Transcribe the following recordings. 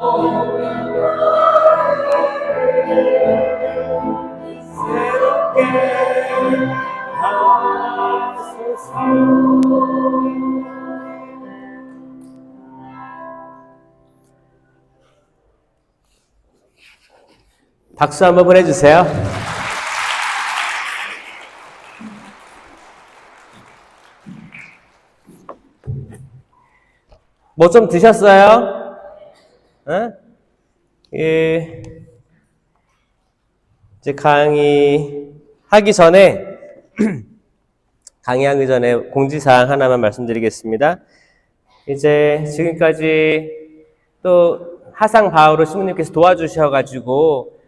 새롭게 하소서. 박수 한번 보내주세요. 뭐 좀 드셨어요? 어? 예. 이제 강의하기 전에 공지사항 하나만 말씀드리겠습니다. 이제 지금까지 또 하상 바우로 신부님께서 도와주셔가지고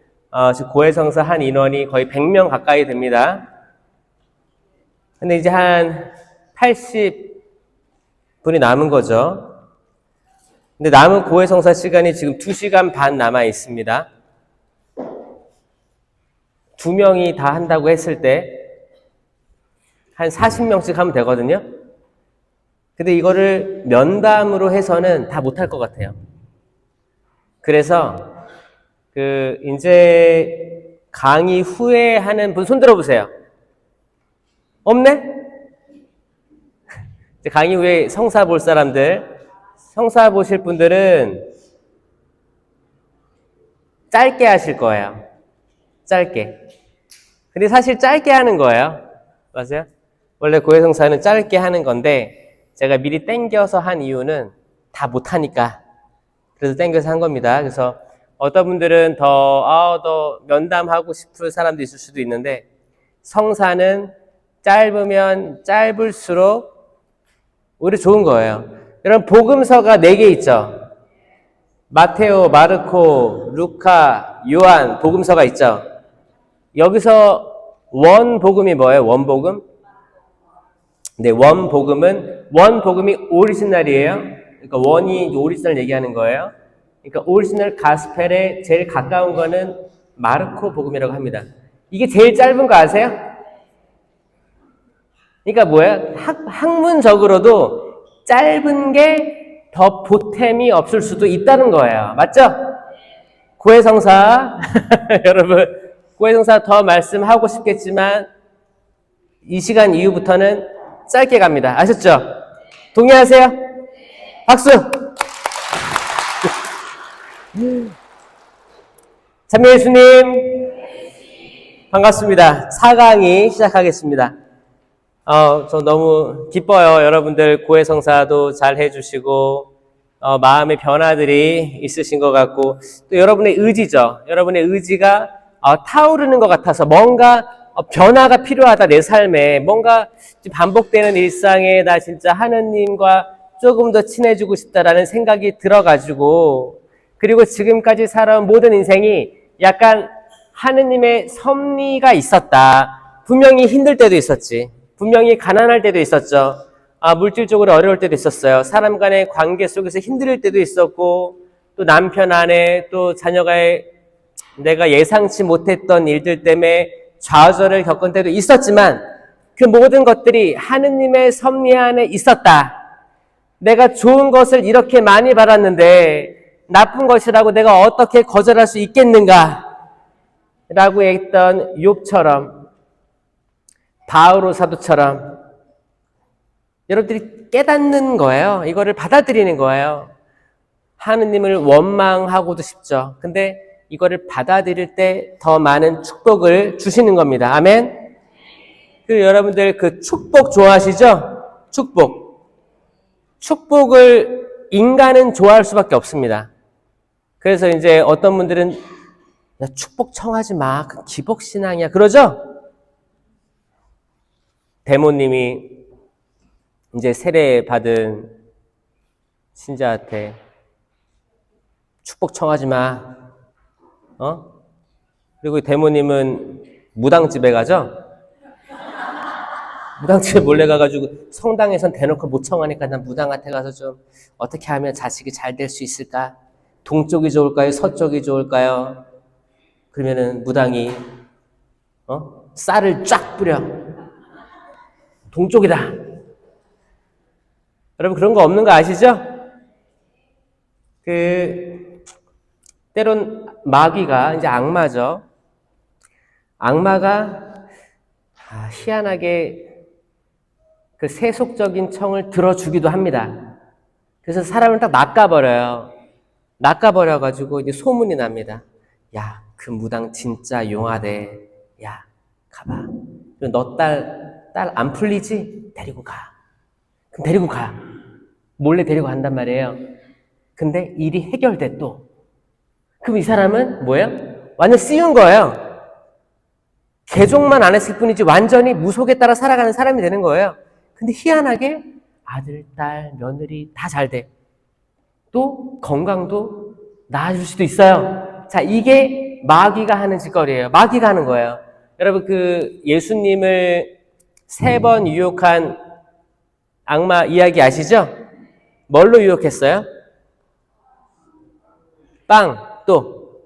지금 고해성사 한 인원이 거의 100명 가까이 됩니다. 근데 이제 한 80분이 남은 거죠. 근데 남은 고해성사 시간이 지금 2시간 반 남아 있습니다. 2명이 다 한다고 했을 때 한 40명씩 하면 되거든요. 근데 이거를 면담으로 해서는 다 못할 것 같아요. 그래서 이제 강의 후에 하는 분 손 들어보세요. 없네? 이제 강의 후에 성사 볼 사람들, 성사 보실 분들은 짧게 하실 거예요. 짧게. 근데 사실 짧게 하는 거예요. 맞아요? 원래 고해성사는 짧게 하는 건데 제가 미리 땡겨서 한 이유는 다 못하니까. 그래서 땡겨서 한 겁니다. 그래서 어떤 분들은 더 면담하고 싶을 사람도 있을 수도 있는데 성사는 짧으면 짧을수록 오히려 좋은 거예요. 여러분 복음서가 4개 있죠. 마테오, 마르코, 루카, 요한 복음서가 있죠. 여기서 원복음이 뭐예요? 원복음? 네, 원복음이 오리지널이에요. 그러니까 원이 오리지널 얘기하는 거예요. 그러니까 오리지널 가스펠에 제일 가까운 거는 마르코 복음이라고 합니다. 이게 제일 짧은 거 아세요? 그러니까 뭐예요? 학문적으로도 짧은 게 더 보탬이 없을 수도 있다는 거예요. 맞죠? 고해성사 여러분 고해성사 더 말씀하고 싶겠지만 이 시간 이후부터는 짧게 갑니다. 아셨죠? 동의하세요? 박수! 참여 예수님 반갑습니다. 4강의 시작하겠습니다. 저 너무 기뻐요. 여러분들 고해성사도 잘 해주시고 마음의 변화들이 있으신 것 같고 또 여러분의 의지죠. 여러분의 의지가 타오르는 것 같아서 뭔가 변화가 필요하다. 내 삶에 뭔가 반복되는 일상에 나 진짜 하느님과 조금 더 친해지고 싶다라는 생각이 들어가지고 그리고 지금까지 살아온 모든 인생이 약간 하느님의 섭리가 있었다. 분명히 힘들 때도 있었지. 분명히 가난할 때도 있었죠. 물질적으로 어려울 때도 있었어요. 사람 간의 관계 속에서 힘들 때도 있었고 또 남편 아내 또 자녀가의 내가 예상치 못했던 일들 때문에 좌절을 겪은 때도 있었지만 그 모든 것들이 하느님의 섭리 안에 있었다. 내가 좋은 것을 이렇게 많이 받았는데 나쁜 것이라고 내가 어떻게 거절할 수 있겠는가? 라고 했던 욥처럼 바오로 사도처럼 여러분들이 깨닫는 거예요. 이거를 받아들이는 거예요. 하느님을 원망하고도 싶죠. 근데 이거를 받아들일 때 더 많은 축복을 주시는 겁니다. 아멘. 그리고 여러분들 그 축복 좋아하시죠? 축복을 인간은 좋아할 수밖에 없습니다. 그래서 이제 어떤 분들은 야, 축복 청하지 마. 그 기복신앙이야. 그러죠? 대모님이 이제 세례받은 신자한테 축복 청하지 마. 그리고 대모님은 무당집에 가죠? 무당집에 몰래 가가지고 성당에선 대놓고 못 청하니까 난 무당한테 가서 좀 어떻게 하면 자식이 잘 될 수 있을까? 동쪽이 좋을까요? 서쪽이 좋을까요? 그러면은 무당이 쌀을 쫙 뿌려. 동쪽이다. 여러분 그런 거 없는 거 아시죠? 때론 마귀가, 이제 악마죠. 악마가 희한하게 그 세속적인 청을 들어주기도 합니다. 그래서 사람을 딱 낚아버려요. 낚아버려가지고 이제 소문이 납니다. 야, 그 무당 진짜 용하대. 야, 가봐. 너 딸 안 풀리지? 데리고 가. 그럼 데리고 가. 몰래 데리고 간단 말이에요. 근데 일이 해결돼 또. 그럼 이 사람은 뭐예요? 완전 씌운 거예요. 개종만 안 했을 뿐이지 완전히 무속에 따라 살아가는 사람이 되는 거예요. 근데 희한하게 아들, 딸, 며느리 다 잘 돼. 또 건강도 나아질 수도 있어요. 자, 이게 마귀가 하는 짓거리예요. 마귀가 하는 거예요. 여러분, 그 예수님을 3번 유혹한 악마 이야기 아시죠? 뭘로 유혹했어요? 빵, 또.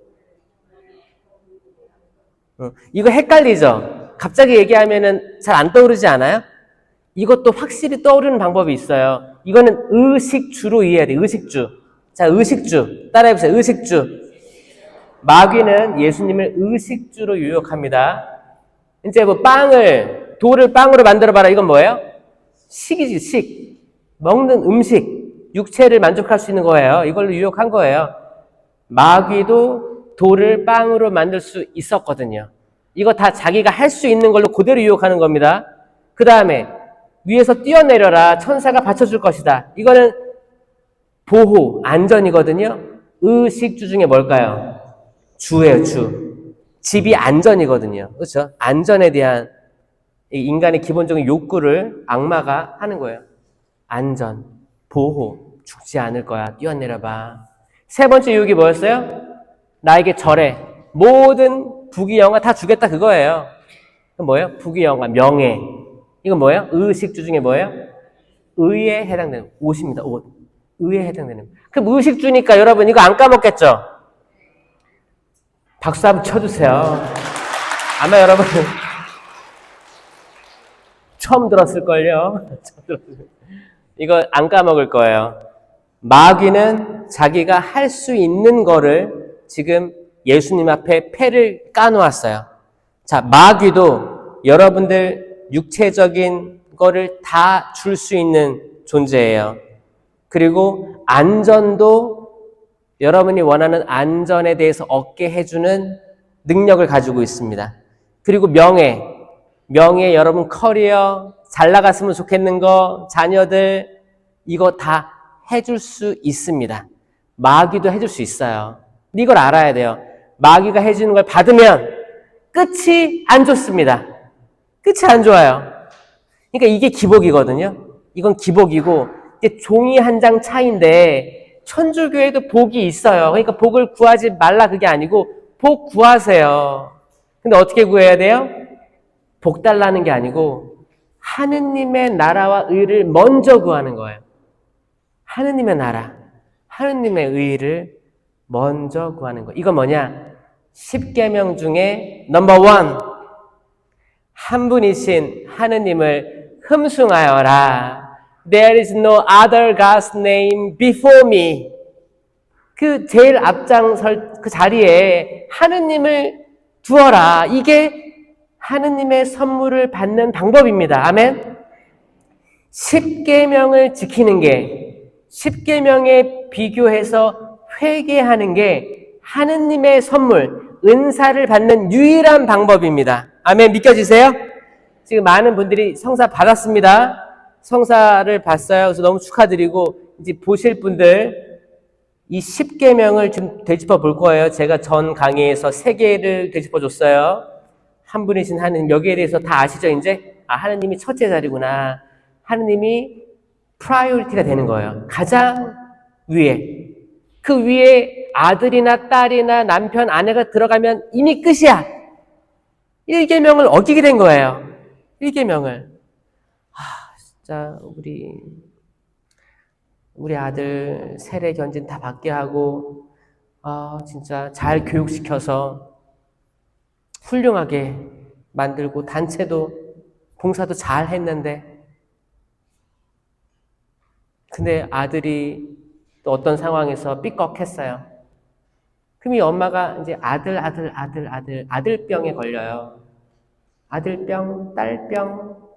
이거 헷갈리죠? 갑자기 얘기하면은 잘 안 떠오르지 않아요? 이것도 확실히 떠오르는 방법이 있어요. 이거는 의식주로 이해해야 돼요. 의식주. 자, 의식주. 따라해보세요. 의식주. 마귀는 예수님을 의식주로 유혹합니다. 이제 뭐 돌을 빵으로 만들어봐라. 이건 뭐예요? 식이지, 식. 먹는 음식. 육체를 만족할 수 있는 거예요. 이걸로 유혹한 거예요. 마귀도 돌을 빵으로 만들 수 있었거든요. 이거 다 자기가 할 수 있는 걸로 그대로 유혹하는 겁니다. 그 다음에 위에서 뛰어내려라. 천사가 받쳐줄 것이다. 이거는 보호, 안전이거든요. 의식주 중에 뭘까요? 주예요, 주. 집이 안전이거든요. 그렇죠? 안전에 대한 인간의 기본적인 욕구를 악마가 하는 거예요. 안전, 보호, 죽지 않을 거야. 뛰어내려봐. 3번째 유혹이 뭐였어요? 나에게 절해. 모든 부귀영화 다 주겠다 그거예요. 그건 뭐예요? 부귀영화, 명예. 이건 뭐예요? 의식주 중에 뭐예요? 의에 해당되는 옷입니다. 옷. 의에 해당되는. 그럼 의식주니까 여러분 이거 안 까먹겠죠? 박수 한번 쳐주세요. 아마 여러분 처음 들었을걸요? 이거 안 까먹을 거예요. 마귀는 자기가 할 수 있는 거를 지금 예수님 앞에 패를 까놓았어요. 자, 마귀도 여러분들 육체적인 거를 다 줄 수 있는 존재예요. 그리고 안전도 여러분이 원하는 안전에 대해서 얻게 해주는 능력을 가지고 있습니다. 그리고 명예 여러분 커리어, 잘 나갔으면 좋겠는 거, 자녀들 이거 다 해줄 수 있습니다. 마귀도 해줄 수 있어요. 근데 이걸 알아야 돼요. 마귀가 해주는 걸 받으면 끝이 안 좋습니다. 끝이 안 좋아요. 그러니까 이게 기복이거든요. 이건 기복이고 이게 종이 한 장 차이인데 천주교에도 복이 있어요. 그러니까 복을 구하지 말라 그게 아니고 복 구하세요. 근데 어떻게 구해야 돼요? 복 달라는 게 아니고 하느님의 나라와 의를 먼저 구하는 거예요. 하느님의 나라, 하느님의 의를 먼저 구하는 거예요. 이거 뭐냐? 10계명 중에 넘버 1. 한 분이신 하느님을 흠숭하여라. There is no other God's name before me. 그 제일 앞장설 그 자리에 하느님을 두어라. 이게 하느님의 선물을 받는 방법입니다. 아멘. 10계명을 지키는 게 10계명에 비교해서 회개하는 게 하느님의 선물, 은사를 받는 유일한 방법입니다. 아멘. 믿겨지세요? 지금 많은 분들이 성사 받았습니다. 성사를 봤어요. 그래서 너무 축하드리고 이제 보실 분들 이 10계명을 좀 되짚어 볼 거예요. 제가 전 강의에서 3개를 되짚어 줬어요. 한 분이신 하느님, 여기에 대해서 다 아시죠? 이제 하느님이 첫째 자리구나. 하느님이 프라이오리티가 되는 거예요. 가장 위에. 그 위에 아들이나 딸이나 남편, 아내가 들어가면 이미 끝이야. 1계명을 어기게 된 거예요. 1계명을. 진짜 우리 아들 세례 견진 다 받게 하고 진짜 잘 교육시켜서 훌륭하게 만들고 단체도 봉사도 잘 했는데 근데 아들이 또 어떤 상황에서 삐걱했어요. 그럼 이 엄마가 이제 아들병에 걸려요. 아들병, 딸병,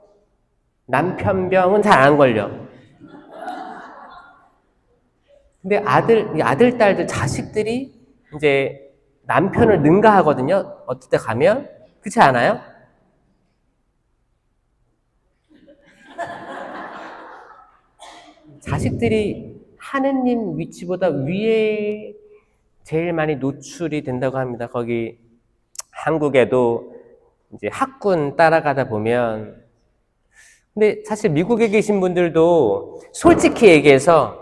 남편병은 잘 안 걸려. 근데 아들, 딸들, 자식들이 이제 남편을 능가하거든요. 어떨 때 가면. 그렇지 않아요? 자식들이 하느님 위치보다 위에 제일 많이 노출이 된다고 합니다. 거기 한국에도 이제 학군 따라가다 보면. 근데 사실 미국에 계신 분들도 솔직히 얘기해서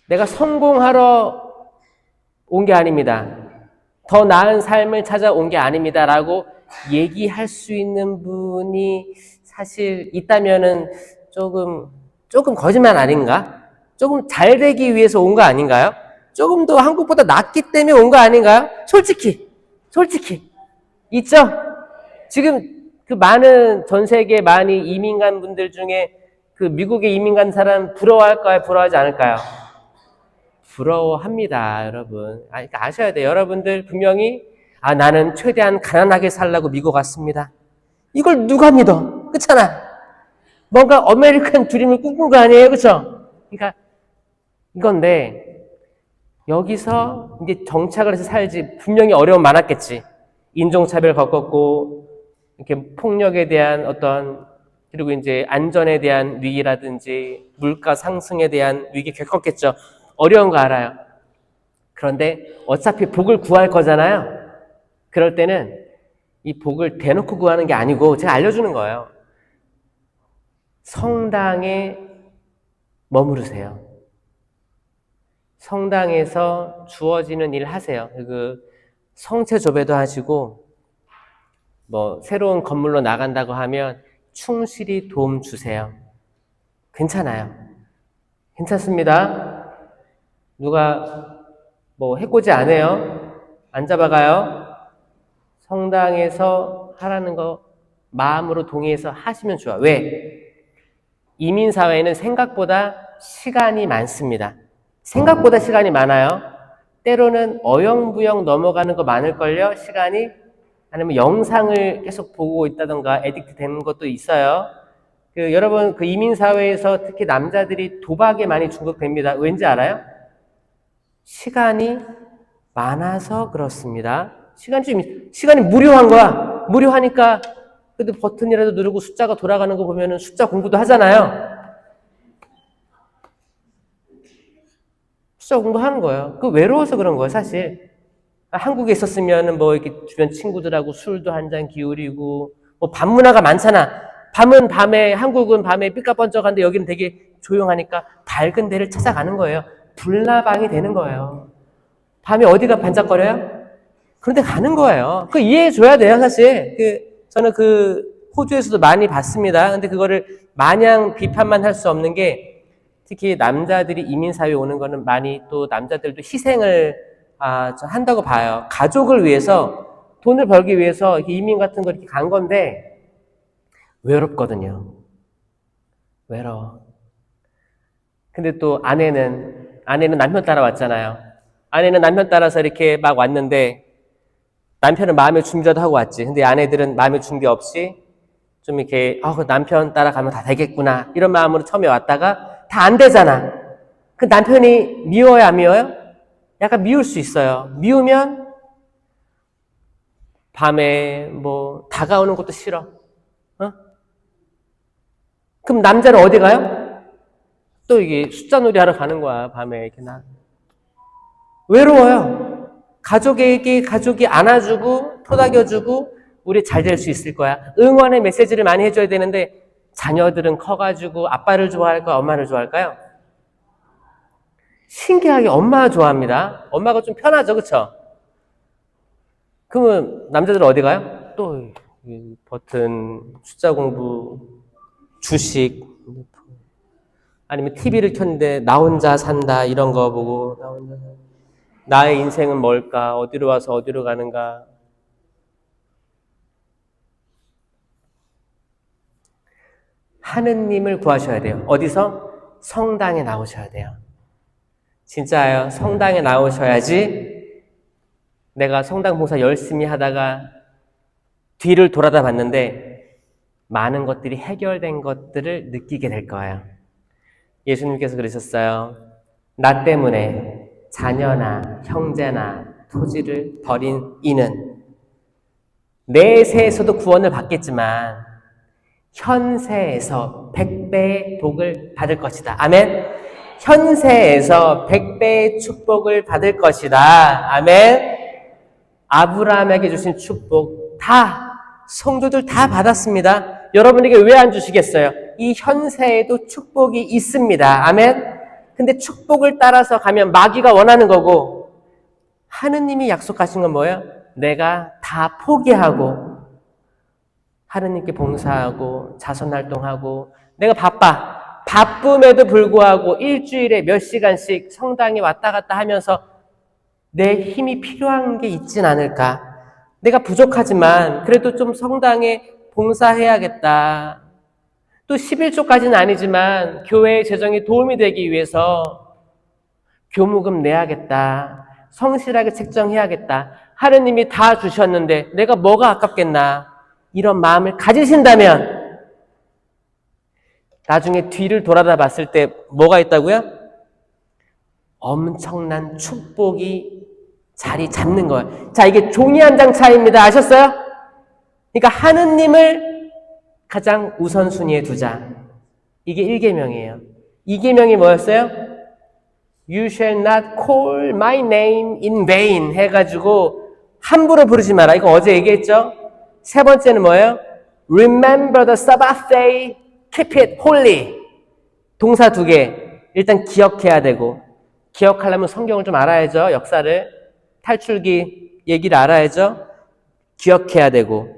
내가 성공하러 온 게 아닙니다. 더 나은 삶을 찾아온 게 아닙니다. 라고 얘기할 수 있는 분이 사실 있다면은 조금 거짓말 아닌가? 조금 잘 되기 위해서 온 거 아닌가요? 조금 더 한국보다 낫기 때문에 온 거 아닌가요? 솔직히. 있죠? 지금 그 많은 전 세계 많이 이민 간 분들 중에 그 미국에 이민 간 사람 부러워할까요? 부러워하지 않을까요? 부러워합니다, 여러분. 그러니까 아셔야 돼요. 여러분들 분명히 나는 최대한 가난하게 살라고 미국 왔습니다. 이걸 누가 믿어? 그렇잖아. 뭔가 아메리칸 드림을 꿈꾼 거 아니에요, 그렇죠? 그러니까 이건데 여기서 이제 정착을 해서 살지 분명히 어려움 많았겠지. 인종차별 겪었고 이렇게 폭력에 대한 그리고 이제 안전에 대한 위기라든지 물가 상승에 대한 위기 겪었겠죠. 어려운 거 알아요. 그런데 어차피 복을 구할 거잖아요. 그럴 때는 이 복을 대놓고 구하는 게 아니고 제가 알려주는 거예요. 성당에 머무르세요. 성당에서 주어지는 일 하세요. 그 성체 조배도 하시고 새로운 건물로 나간다고 하면 충실히 도움 주세요. 괜찮아요. 괜찮습니다. 누가 해코지 안 해요. 안 잡아가요. 성당에서 하라는 거 마음으로 동의해서 하시면 좋아. 왜? 이민사회는 생각보다 시간이 많습니다. 생각보다 시간이 많아요. 때로는 어영부영 넘어가는 거 많을걸요, 시간이. 아니면 영상을 계속 보고 있다던가 에딕트 되는 것도 있어요. 여러분, 그 이민사회에서 특히 남자들이 도박에 많이 중독됩니다. 왠지 알아요? 시간이 많아서 그렇습니다. 시간이 무료한 거야. 무료하니까 그래도 버튼이라도 누르고 숫자가 돌아가는 거 보면은 숫자 공부도 하잖아요. 숫자 공부하는 거예요. 외로워서 그런 거예요, 사실. 한국에 있었으면 이렇게 주변 친구들하고 술도 한 잔 기울이고 밤 문화가 많잖아. 한국은 밤에 삐까번쩍한데 여기는 되게 조용하니까 밝은 데를 찾아가는 거예요. 불나방이 되는 거예요. 밤에 어디가 반짝거려요? 그런데 가는 거예요. 이해해 줘야 돼요, 사실. 저는 호주에서도 많이 봤습니다. 근데 그거를 마냥 비판만 할 수 없는 게 특히 남자들이 이민사회에 오는 거는 많이 또 남자들도 희생을 한다고 봐요. 가족을 위해서 돈을 벌기 위해서 이민 같은 거 이렇게 간 건데 외롭거든요. 외로워. 근데 또 아내는 남편 따라왔잖아요. 아내는 남편 따라서 이렇게 막 왔는데 남편은 마음의 준비라도 하고 왔지. 근데 아내들은 마음의 준비 없이 좀 이렇게 남편 따라가면 다 되겠구나 이런 마음으로 처음에 왔다가 다 안 되잖아. 그 남편이 미워요, 안 미워요? 약간 미울 수 있어요. 미우면 밤에 다가오는 것도 싫어. 그럼 남자는 어디 가요? 또 이게 숫자 놀이 하러 가는 거야, 밤에 이렇게 외로워요. 가족이 안아주고 토닥여주고 우리 잘 될 수 있을 거야. 응원의 메시지를 많이 해줘야 되는데 자녀들은 커가지고 아빠를 좋아할까요? 엄마를 좋아할까요? 신기하게 엄마 좋아합니다. 엄마가 좀 편하죠, 그쵸? 그러면 남자들은 어디 가요? 또 버튼, 숫자 공부, 주식, 아니면 TV를 켰는데 나 혼자 산다 이런 거 보고 나의 인생은 뭘까? 어디로 와서 어디로 가는가? 하느님을 구하셔야 돼요. 어디서? 성당에 나오셔야 돼요. 진짜예요. 성당에 나오셔야지. 내가 성당 봉사 열심히 하다가 뒤를 돌아다 봤는데 많은 것들이 해결된 것들을 느끼게 될 거예요. 예수님께서 그러셨어요. 나 때문에 자녀나 형제나 토지를 버린 이는 내세에서도 구원을 받겠지만 현세에서 100배의 복을 받을 것이다. 아멘. 현세에서 100배의 축복을 받을 것이다. 아멘. 아브라함에게 주신 축복 다 성도들 다 받았습니다. 여러분에게 왜 안 주시겠어요? 이 현세에도 축복이 있습니다. 아멘. 근데 축복을 따라서 가면 마귀가 원하는 거고 하느님이 약속하신 건 뭐예요? 내가 다 포기하고 하느님께 봉사하고 자선활동하고 내가 바쁨에도 불구하고 일주일에 몇 시간씩 성당에 왔다 갔다 하면서 내 힘이 필요한 게 있진 않을까? 내가 부족하지만 그래도 좀 성당에 봉사해야겠다. 또 11조까지는 아니지만 교회의 재정에 도움이 되기 위해서 교무금 내야겠다. 성실하게 책정해야겠다. 하느님이 다 주셨는데 내가 뭐가 아깝겠나. 이런 마음을 가지신다면 나중에 뒤를 돌아다 봤을 때 뭐가 있다고요? 엄청난 축복이 자리 잡는 거예요. 자, 이게 종이 한 장 차이입니다. 아셨어요? 그러니까 하느님을 가장 우선순위에 두자. 이게 1계명이에요. 2계명이 뭐였어요? You shall not call my name in vain 해가지고 함부로 부르지 마라. 이거 어제 얘기했죠? 세 번째는 뭐예요? Remember the Sabbath day, keep it holy. 동사 2개. 일단 기억해야 되고 기억하려면 성경을 좀 알아야죠. 역사를. 탈출기 얘기를 알아야죠. 기억해야 되고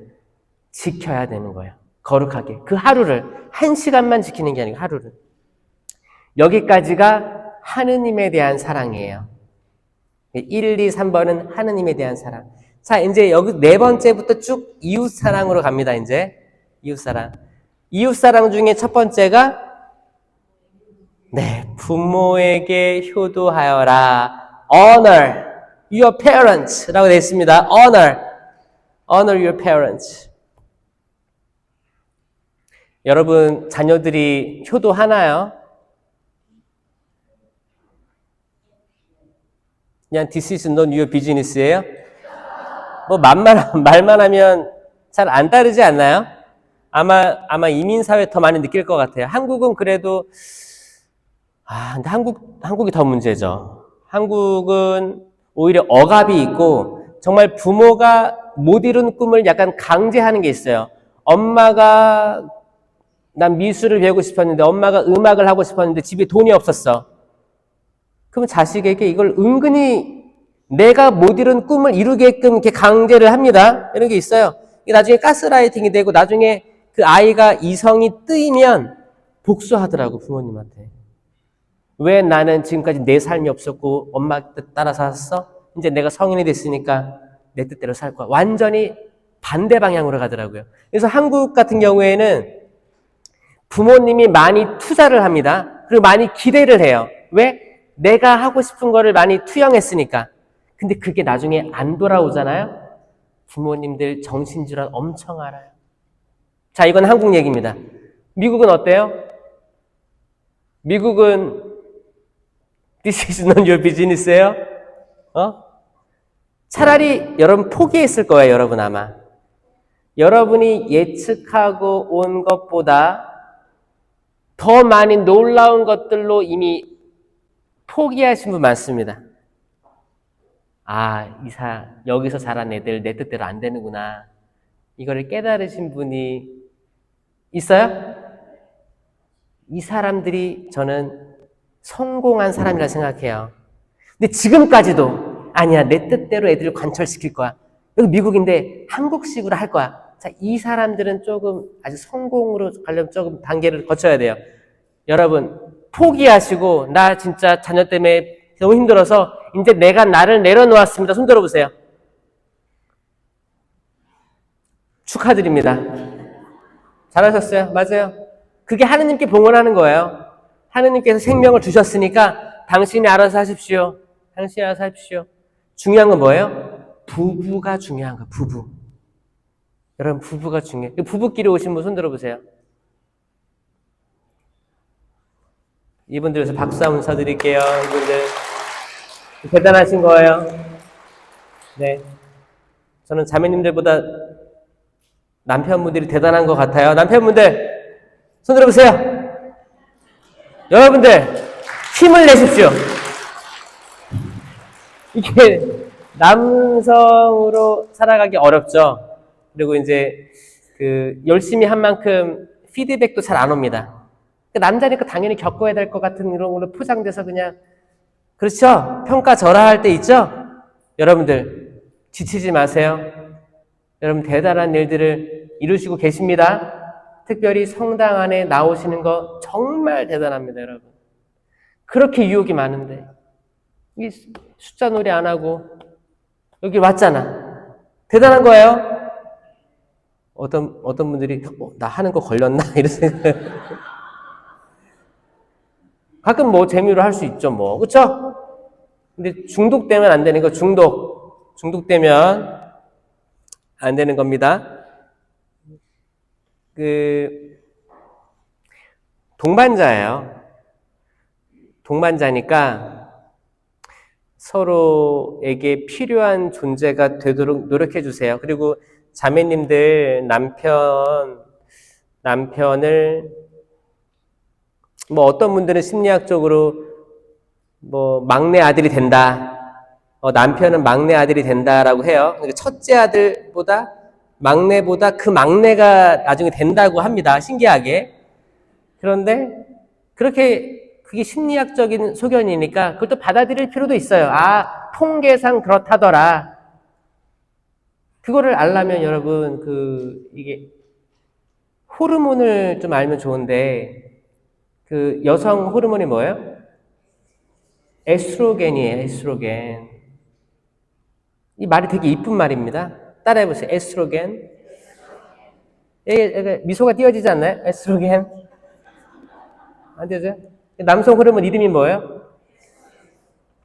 지켜야 되는 거예요. 거룩하게. 그 하루를 1시간만 지키는 게 아니고 하루를. 여기까지가 하느님에 대한 사랑이에요. 1, 2, 3번은 하느님에 대한 사랑. 자, 이제 여기 4번째부터 쭉 이웃사랑으로 갑니다. 이제 이웃사랑. 이웃사랑 중에 첫 번째가 부모에게 효도하여라. Honor your parents 라고 되어 있습니다. Honor your parents. 여러분 자녀들이 효도하나요? 그냥 this is not your business예요? 뭐 말만 하면 잘 안 따르지 않나요? 아마 이민사회 더 많이 느낄 것 같아요. 한국은 그래도 근데 한국이 더 문제죠. 한국은 오히려 억압이 있고 정말 부모가 못 이룬 꿈을 약간 강제하는 게 있어요. 엄마가 난 미술을 배우고 싶었는데 엄마가 음악을 하고 싶었는데 집에 돈이 없었어. 그럼 자식에게 이걸 은근히 내가 못 이룬 꿈을 이루게끔 이렇게 강제를 합니다. 이런 게 있어요. 이게 나중에 가스라이팅이 되고 나중에 그 아이가 이성이 뜨이면 복수하더라고 부모님한테. 왜 나는 지금까지 내 삶이 없었고 엄마 뜻 따라 살았어? 이제 내가 성인이 됐으니까 내 뜻대로 살 거야. 완전히 반대 방향으로 가더라고요. 그래서 한국 같은 경우에는 부모님이 많이 투자를 합니다. 그리고 많이 기대를 해요. 왜? 내가 하고 싶은 거를 많이 투영했으니까. 근데 그게 나중에 안 돌아오잖아요. 부모님들 정신질환 엄청 알아요. 자, 이건 한국 얘기입니다. 미국은 어때요? 미국은 This is not your business예요? 차라리 여러분 포기했을 거예요, 여러분 아마. 여러분이 예측하고 온 것보다 더 많이 놀라운 것들로 이미 포기하신 분 많습니다. 여기서 자란 애들 내 뜻대로 안 되는구나. 이거를 깨달으신 분이 있어요? 이 사람들이 저는 성공한 사람이라 생각해요. 근데 지금까지도 아니야, 내 뜻대로 애들을 관철시킬 거야. 여기 미국인데 한국식으로 할 거야. 자, 이 사람들은 조금 아직 성공으로 가려면 조금 단계를 거쳐야 돼요. 여러분, 포기하시고 나 진짜 자녀 때문에 너무 힘들어서 이제 내가 나를 내려놓았습니다. 손 들어보세요. 축하드립니다. 잘하셨어요. 맞아요. 그게 하느님께 봉헌하는 거예요. 하느님께서 생명을 주셨으니까 당신이 알아서 하십시오. 당신이 알아서 하십시오. 중요한 건 뭐예요? 부부가 중요한 거예요. 부부. 여러분, 부부가 중요해요. 부부끼리 오신 분 손 들어보세요. 이분들 위해서 박수 한번 쳐드릴게요. 이분들 대단하신 거예요. 네, 저는 자매님들보다 남편분들이 대단한 것 같아요. 남편분들 손 들어보세요. 여러분들 힘을 내십시오. 이게 남성으로 살아가기 어렵죠. 그리고 이제 열심히 한 만큼 피드백도 잘 안 옵니다. 남자니까 당연히 겪어야 될 것 같은 이런 걸로 포장돼서 그냥, 그렇죠? 평가절하할 때 있죠? 여러분들 지치지 마세요. 여러분 대단한 일들을 이루시고 계십니다. 특별히 성당 안에 나오시는 거 정말 대단합니다, 여러분. 그렇게 유혹이 많은데 이 숫자 놀이 안 하고 여기 왔잖아. 대단한 거예요. 어떤 분들이 나 하는 거 걸렸나 이런 생각. 가끔 뭐 재미로 할 수 있죠, 뭐, 그렇죠? 근데 중독되면 안 되는 거. 중독되면 안 되는 겁니다. 동반자예요. 동반자니까 서로에게 필요한 존재가 되도록 노력해 주세요. 그리고 자매님들 남편을 뭐 어떤 분들은 심리학적으로 뭐 막내 아들이 된다. 남편은 막내 아들이 된다라고 해요. 그러니까 첫째 아들보다 막내보다 그 막내가 나중에 된다고 합니다. 신기하게. 그런데 그게 심리학적인 소견이니까 그걸 또 받아들일 필요도 있어요. 통계상 그렇다더라. 그거를 알려면 여러분 이게 호르몬을 좀 알면 좋은데 여성 호르몬이 뭐예요? 에스트로겐이에요. 에스트로겐. 이 말이 되게 이쁜 말입니다. 따라해보세요. 에스트로겐. 미소가 띄어지지 않나요? 에스트로겐. 안 띄어져요? 남성 호르몬 이름이 뭐예요?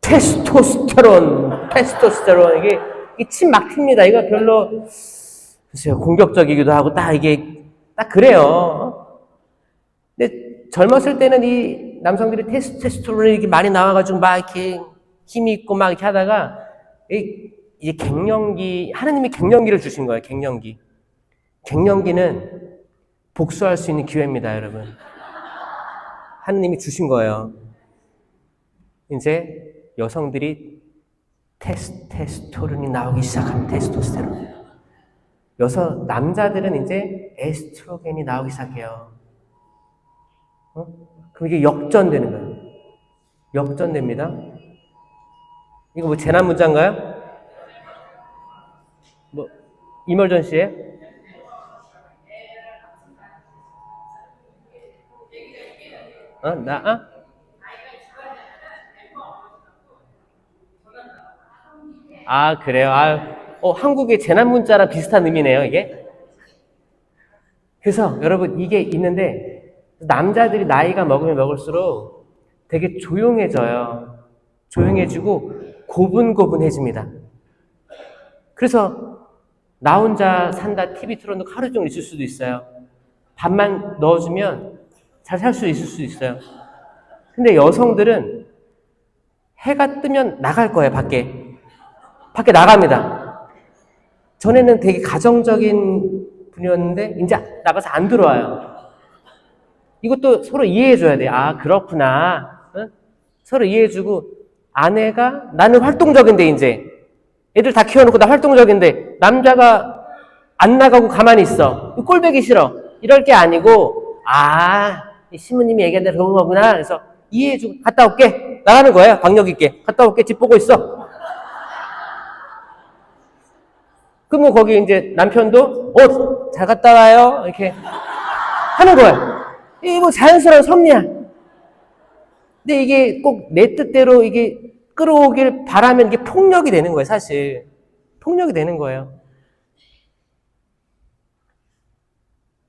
테스토스테론. 이게 침 막힙니다. 이거 별로 글쎄요, 공격적이기도 하고 딱 그래요. 근데 젊었을 때는 이 남성들이 테스토스테론이 이렇게 많이 나와가지고 막 이렇게 힘이 있고 막 이렇게 하다가 이제 갱년기, 하느님이 갱년기를 주신 거예요. 갱년기는 복수할 수 있는 기회입니다, 여러분. 하느님이 주신 거예요. 이제 여성들이 테스토스테론이 나오기 시작합니다. 테스토스테론. 남자들은 이제 에스트로겐이 나오기 시작해요. 그럼 이게 역전되는 거예요. 역전됩니다. 이거 뭐 재난 문자인가요? 뭐 이멀전시에? 그래요? 한국의 재난 문자랑 비슷한 의미네요, 이게. 그래서 여러분 이게 있는데 남자들이 나이가 먹으면 먹을수록 되게 조용해져요. 조용해지고 고분고분해집니다. 그래서 나 혼자 산다 TV 틀어놓고 하루 종일 있을 수도 있어요. 밥만 넣어주면 잘 살 수 있을 수도 있어요. 근데 여성들은 해가 뜨면 나갈 거예요, 밖에 나갑니다. 전에는 되게 가정적인 분이었는데 이제 나가서 안 들어와요. 이것도 서로 이해해줘야 돼요. 그렇구나. 응? 서로 이해해주고 아내가 나는 활동적인데 이제 애들 다 키워놓고 나 활동적인데 남자가 안 나가고 가만히 있어. 꼴보기 싫어. 이럴 게 아니고 신부님이 얘기한 대로 그런 거구나. 그래서 이해해주고 갔다 올게. 나가는 거예요. 강력 있게. 갔다 올게. 집 보고 있어. 그러면 거기 이제 남편도 잘 갔다 와요. 이렇게 하는 거예요. 이게 뭐 자연스러운 섭리야. 근데 이게 꼭 내 뜻대로 이게 끌어오길 바라면 이게 폭력이 되는 거예요, 사실. 폭력이 되는 거예요.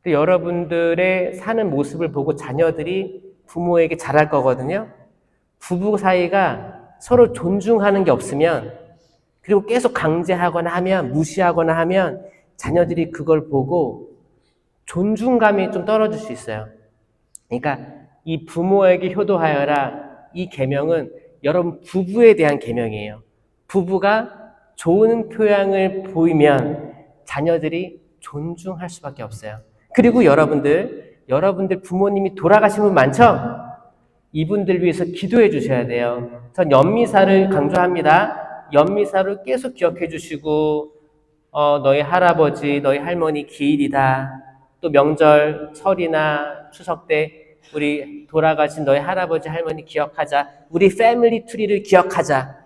여러분들의 사는 모습을 보고 자녀들이 부모에게 잘할 거거든요. 부부 사이가 서로 존중하는 게 없으면, 그리고 계속 강제하거나 하면, 무시하거나 하면 자녀들이 그걸 보고 존중감이 좀 떨어질 수 있어요. 그러니까 이 부모에게 효도하여라, 이 계명은 여러분 부부에 대한 계명이에요. 부부가 좋은 교양을 보이면 자녀들이 존중할 수밖에 없어요. 그리고 여러분들 부모님이 돌아가신 분 많죠? 이분들 위해서 기도해 주셔야 돼요. 전 연미사를 강조합니다. 연미사를 계속 기억해 주시고, 너희 할아버지, 너희 할머니 기일이다. 또 명절, 설이나 추석 때 우리 돌아가신 너희 할아버지, 할머니 기억하자. 우리 패밀리 트리를 기억하자.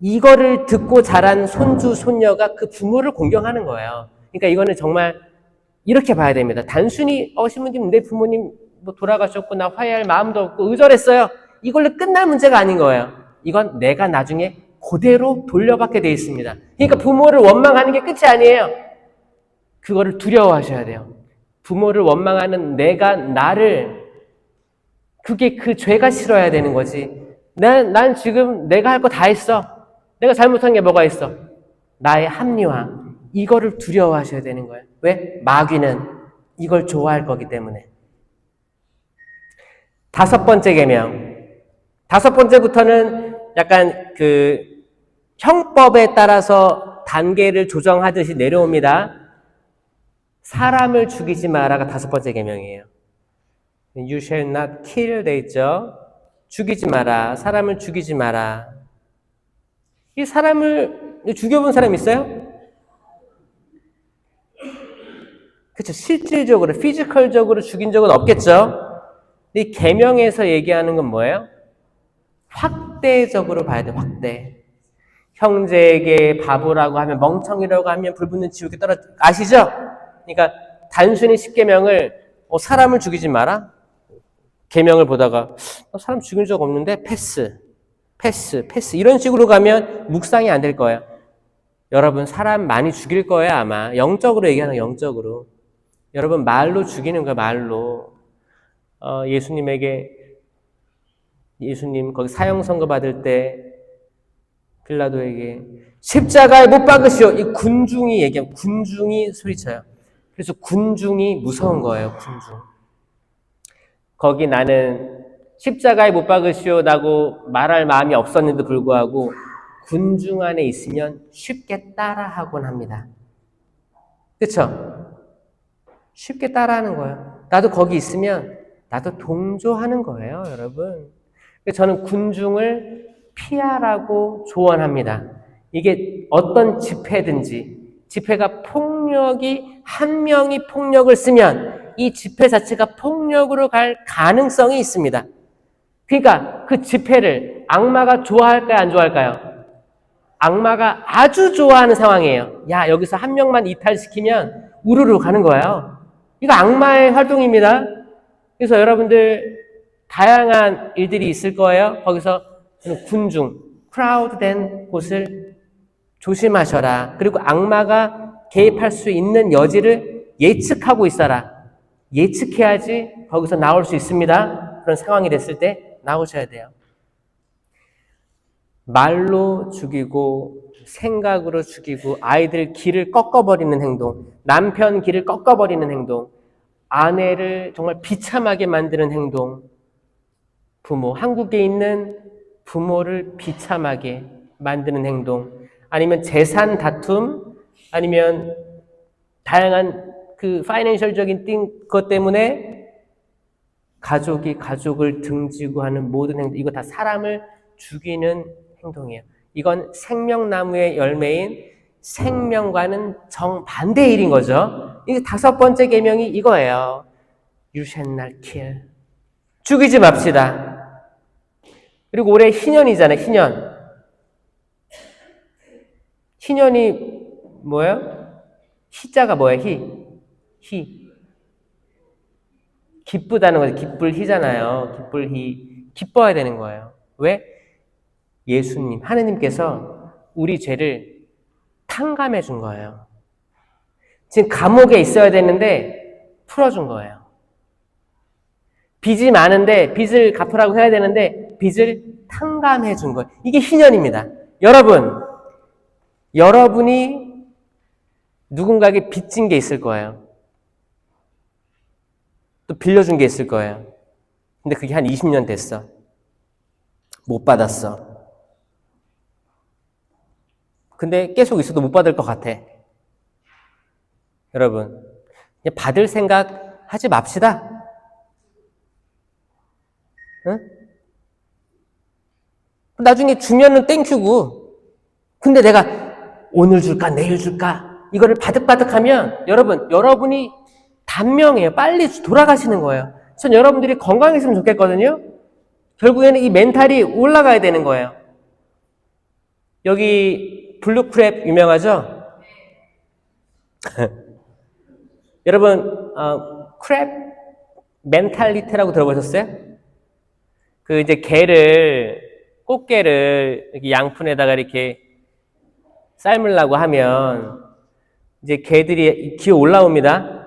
이거를 듣고 자란 손주, 손녀가 그 부모를 공경하는 거예요. 그러니까 이거는 정말 이렇게 봐야 됩니다. 단순히 신부님, 내 부모님 뭐 돌아가셨고 나 화해할 마음도 없고 의절했어요. 이걸로 끝날 문제가 아닌 거예요. 이건 내가 나중에 그대로 돌려받게 돼 있습니다. 그러니까 부모를 원망하는 게 끝이 아니에요. 그거를 두려워하셔야 돼요. 부모를 원망하는 그게 그 죄가 싫어야 되는 거지. 난 지금 내가 할 거 다 했어. 내가 잘못한 게 뭐가 있어? 나의 합리화. 이거를 두려워하셔야 되는 거예요. 왜? 마귀는 이걸 좋아할 거기 때문에. 5번째 계명. 5번째부터는 약간 형법에 따라서 단계를 조정하듯이 내려옵니다. 사람을 죽이지 마라가 5번째 계명이에요. You shall not kill 돼 있죠. 죽이지 마라. 사람을 죽이지 마라. 이 사람을 죽여본 사람 있어요? 그렇죠. 실질적으로, 피지컬적으로 죽인 적은 없겠죠. 이 계명에서 얘기하는 건 뭐예요? 확대적으로 봐야 돼. 확대. 형제에게 바보라고 하면, 멍청이라고 하면 불 붙는 지옥에 아시죠? 그러니까 단순히 10계명을 사람을 죽이지 마라. 계명을 보다가 사람 죽인 적 없는데 패스 이런 식으로 가면 묵상이 안 될 거예요. 여러분 사람 많이 죽일 거예요. 아마 영적으로 얘기하는 거예요. 영적으로. 여러분 말로 죽이는 거예요. 말로. 예수님 거기 사형 선고 받을 때 빌라도에게 십자가에 못 박으시오. 이 군중이 소리쳐요. 그래서 군중이 무서운 거예요. 군중. 거기 나는 십자가에 못 박으시오라고 말할 마음이 없었는데도 불구하고 군중 안에 있으면 쉽게 따라하곤 합니다. 그렇죠? 쉽게 따라하는 거예요. 나도 거기 있으면 나도 동조하는 거예요, 여러분. 저는 군중을 피하라고 조언합니다. 이게 어떤 집회가 폭력이 한 명이 폭력을 쓰면 이 집회 자체가 폭력으로 갈 가능성이 있습니다. 그러니까 그 집회를 악마가 좋아할까요? 안 좋아할까요? 악마가 아주 좋아하는 상황이에요. 야, 여기서 한 명만 이탈시키면 우르르 가는 거예요. 이거 악마의 활동입니다. 그래서 여러분들 다양한 일들이 있을 거예요. 거기서 군중, 크라우드 된 곳을 조심하셔라. 그리고 악마가 개입할 수 있는 여지를 예측하고 있어라. 예측해야지 거기서 나올 수 있습니다. 그런 상황이 됐을 때 나오셔야 돼요. 말로 죽이고 생각으로 죽이고 아이들 길을 꺾어버리는 행동, 남편 길을 꺾어버리는 행동, 아내를 정말 비참하게 만드는 행동, 한국에 있는 부모를 비참하게 만드는 행동, 아니면 재산 다툼, 아니면 다양한 파이낸셜적인 것 때문에 가족이 가족을 등지고 하는 모든 행동, 이거 다 사람을 죽이는 행동이에요. 이건 생명나무의 열매인 생명과는 정반대의 일인 거죠. 이게 5번째 계명이 이거예요. You shall not kill. 죽이지 맙시다. 그리고 올해 희년이잖아요. 희년이 뭐예요? 희자가 뭐예요? 희. 기쁘다는 거죠. 기쁠 희잖아요. 기쁠 희. 기뻐야 되는 거예요. 왜? 예수님, 하느님께서 우리 죄를 탕감해 준 거예요. 지금 감옥에 있어야 되는데 풀어준 거예요. 빚이 많은데 빚을 갚으라고 해야 되는데 빚을 탕감해 준 거예요. 이게 희년입니다. 여러분이 누군가에게 빚진 게 있을 거예요. 또 빌려준 게 있을 거예요. 근데 그게 한 20년 됐어. 못 받았어. 근데 계속 있어도 못 받을 것 같아. 여러분, 그냥 받을 생각 하지 맙시다. 응? 나중에 주면은 땡큐고, 근데 내가 오늘 줄까 내일 줄까 이거를 바득바득하면 여러분이 단명해요. 빨리 돌아가시는 거예요. 전 여러분들이 건강했으면 좋겠거든요. 결국에는 이 멘탈이 올라가야 되는 거예요. 여기 블루크랩 유명하죠? 여러분 크랩 멘탈리티라고 들어보셨어요? 그 이제 꽃게를 이렇게 양푼에다가 이렇게 삶으려고 하면 이제 개들이 기어 올라옵니다.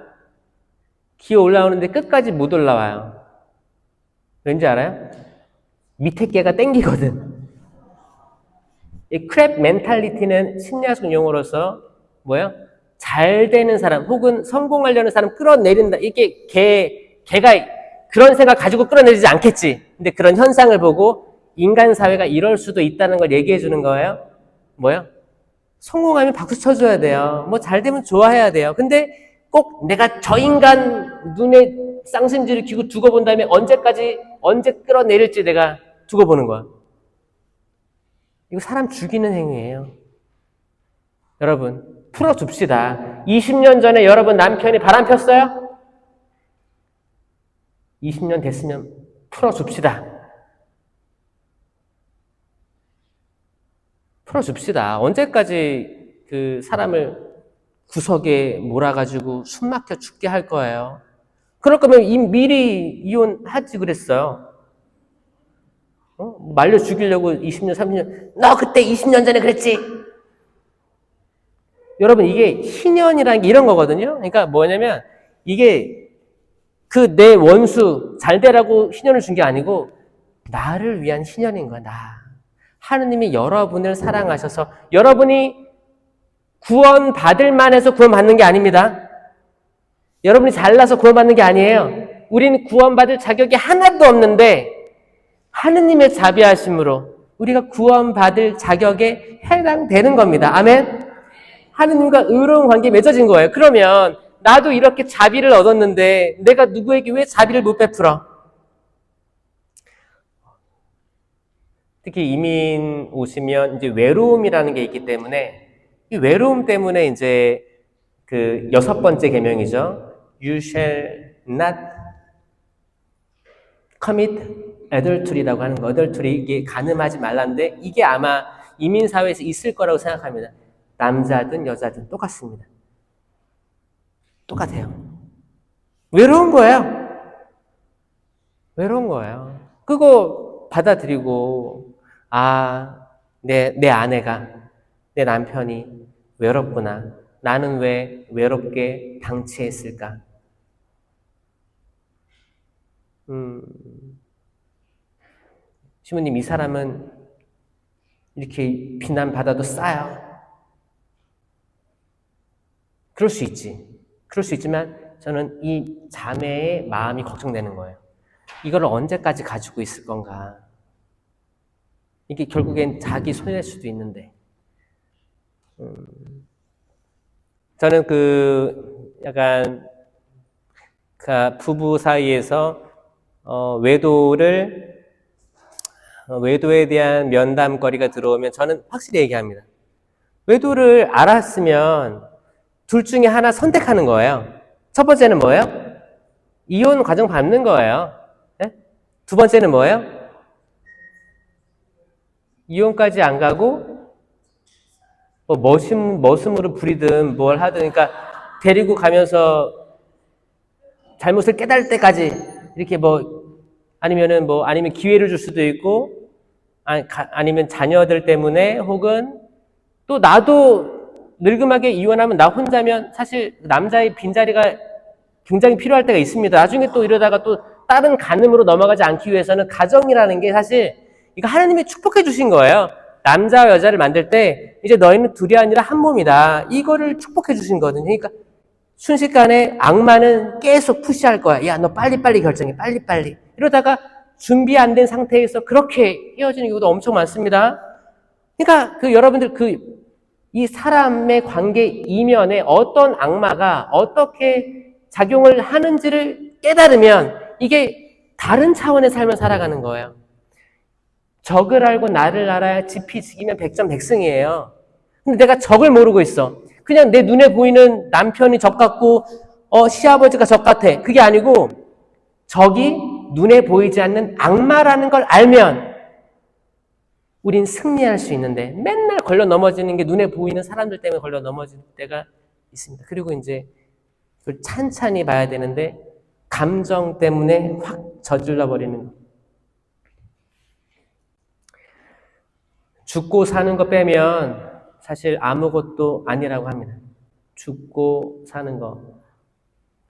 기어 올라오는데 끝까지 못 올라와요. 왠지 알아요? 밑에 개가 땡기거든. 이 크랩 멘탈리티는 심리학적 용어로서 뭐예요? 잘 되는 사람 혹은 성공하려는 사람 끌어내린다. 이게 개가 그런 생각 가지고 끌어내리지 않겠지. 근데 그런 현상을 보고 인간 사회가 이럴 수도 있다는 걸 얘기해 주는 거예요. 뭐예요? 성공하면 박수 쳐줘야 돼요. 뭐 잘 되면 좋아해야 돼요. 근데 꼭 내가 저 인간 눈에 쌍심지를 끼고 두고 본 다음에 언제 끌어내릴지 내가 두고 보는 거야. 이거 사람 죽이는 행위예요. 여러분, 풀어줍시다. 20년 전에 여러분 남편이 바람 폈어요? 20년 됐으면 풀어줍시다. 풀어줍시다. 언제까지 그 사람을 구석에 몰아가지고 숨 막혀 죽게 할 거예요. 그럴 거면 미리 이혼하지 그랬어요. 말려 죽이려고 20년, 30년, 너 그때 20년 전에 그랬지? 여러분, 이게 희년이라는 게 이런 거거든요. 그러니까 뭐냐면, 이게 그 내 원수 잘 되라고 희년을 준 게 아니고, 나를 위한 희년인 거야, 나. 하느님이 여러분을 사랑하셔서, 여러분이 구원받을 만해서 구원받는 게 아닙니다. 여러분이 잘나서 구원받는 게 아니에요. 우리는 구원받을 자격이 하나도 없는데, 하느님의 자비하심으로 우리가 구원받을 자격에 해당되는 겁니다. 아멘? 하느님과 의로운 관계에 맺어진 거예요. 그러면 나도 이렇게 자비를 얻었는데 내가 누구에게 왜 자비를 못 베풀어? 특히 이민 오시면 이제 외로움이라는 게 있기 때문에 이 외로움 때문에 이제 그 6번째 계명이죠. You shall not commit adultery라고 하는 거. adultery 이게 간음하지 말라는데 이게 아마 이민 사회에서 있을 거라고 생각합니다. 남자든 여자든 똑같습니다. 똑같아요. 외로운 거예요. 외로운 거예요. 그거 받아들이고 내 아내가 내 남편이 외롭구나. 나는 왜 외롭게 방치했을까? 시모님, 이 사람은 이렇게 비난받아도 싸요. 그럴 수 있지. 그럴 수 있지만 저는 이 자매의 마음이 걱정되는 거예요. 이걸 언제까지 가지고 있을 건가? 이게 결국엔 자기 손해일 수도 있는데. 저는 약간 부부 사이에서 외도에 대한 면담거리가 들어오면 저는 확실히 얘기합니다. 외도를 알았으면 둘 중에 하나 선택하는 거예요. 첫 번째는 뭐예요? 이혼 과정 밟는 거예요. 네? 두 번째는 뭐예요? 이혼까지 안 가고 머슴으로 부리든 뭘 하든 그러니까 데리고 가면서 잘못을 깨달을 때까지 이렇게 아니면 기회를 줄 수도 있고 아니면 자녀들 때문에 혹은 또 나도 늙음하게 이혼하면 나 혼자면 사실 남자의 빈자리가 굉장히 필요할 때가 있습니다. 나중에 또 이러다가 또 다른 간음으로 넘어가지 않기 위해서는 가정이라는 게 사실 이거 하나님이 축복해 주신 거예요. 남자와 여자를 만들 때 이제 너희는 둘이 아니라 한 몸이다. 이거를 축복해 주신 거거든요. 그러니까 순식간에 악마는 계속 푸시할 거야. 야, 너 빨리빨리 결정해. 빨리빨리. 이러다가 준비 안 된 상태에서 그렇게 헤어지는 경우도 엄청 많습니다. 그러니까 여러분들 이 사람의 관계 이면에 어떤 악마가 어떻게 작용을 하는지를 깨달으면 이게 다른 차원의 삶을 살아가는 거예요. 적을 알고 나를 알아야 지피지기면 백전백승이에요. 근데 내가 적을 모르고 있어. 그냥 내 눈에 보이는 남편이 적 같고 시아버지가 적 같아. 그게 아니고 적이 눈에 보이지 않는 악마라는 걸 알면 우린 승리할 수 있는데 맨날 걸려 넘어지는 게 눈에 보이는 사람들 때문에 걸려 넘어질 때가 있습니다. 그리고 이제 그걸 찬찬히 봐야 되는데 감정 때문에 확 저질러 버리는 거. 죽고 사는 거 빼면 사실 아무것도 아니라고 합니다. 죽고 사는 거.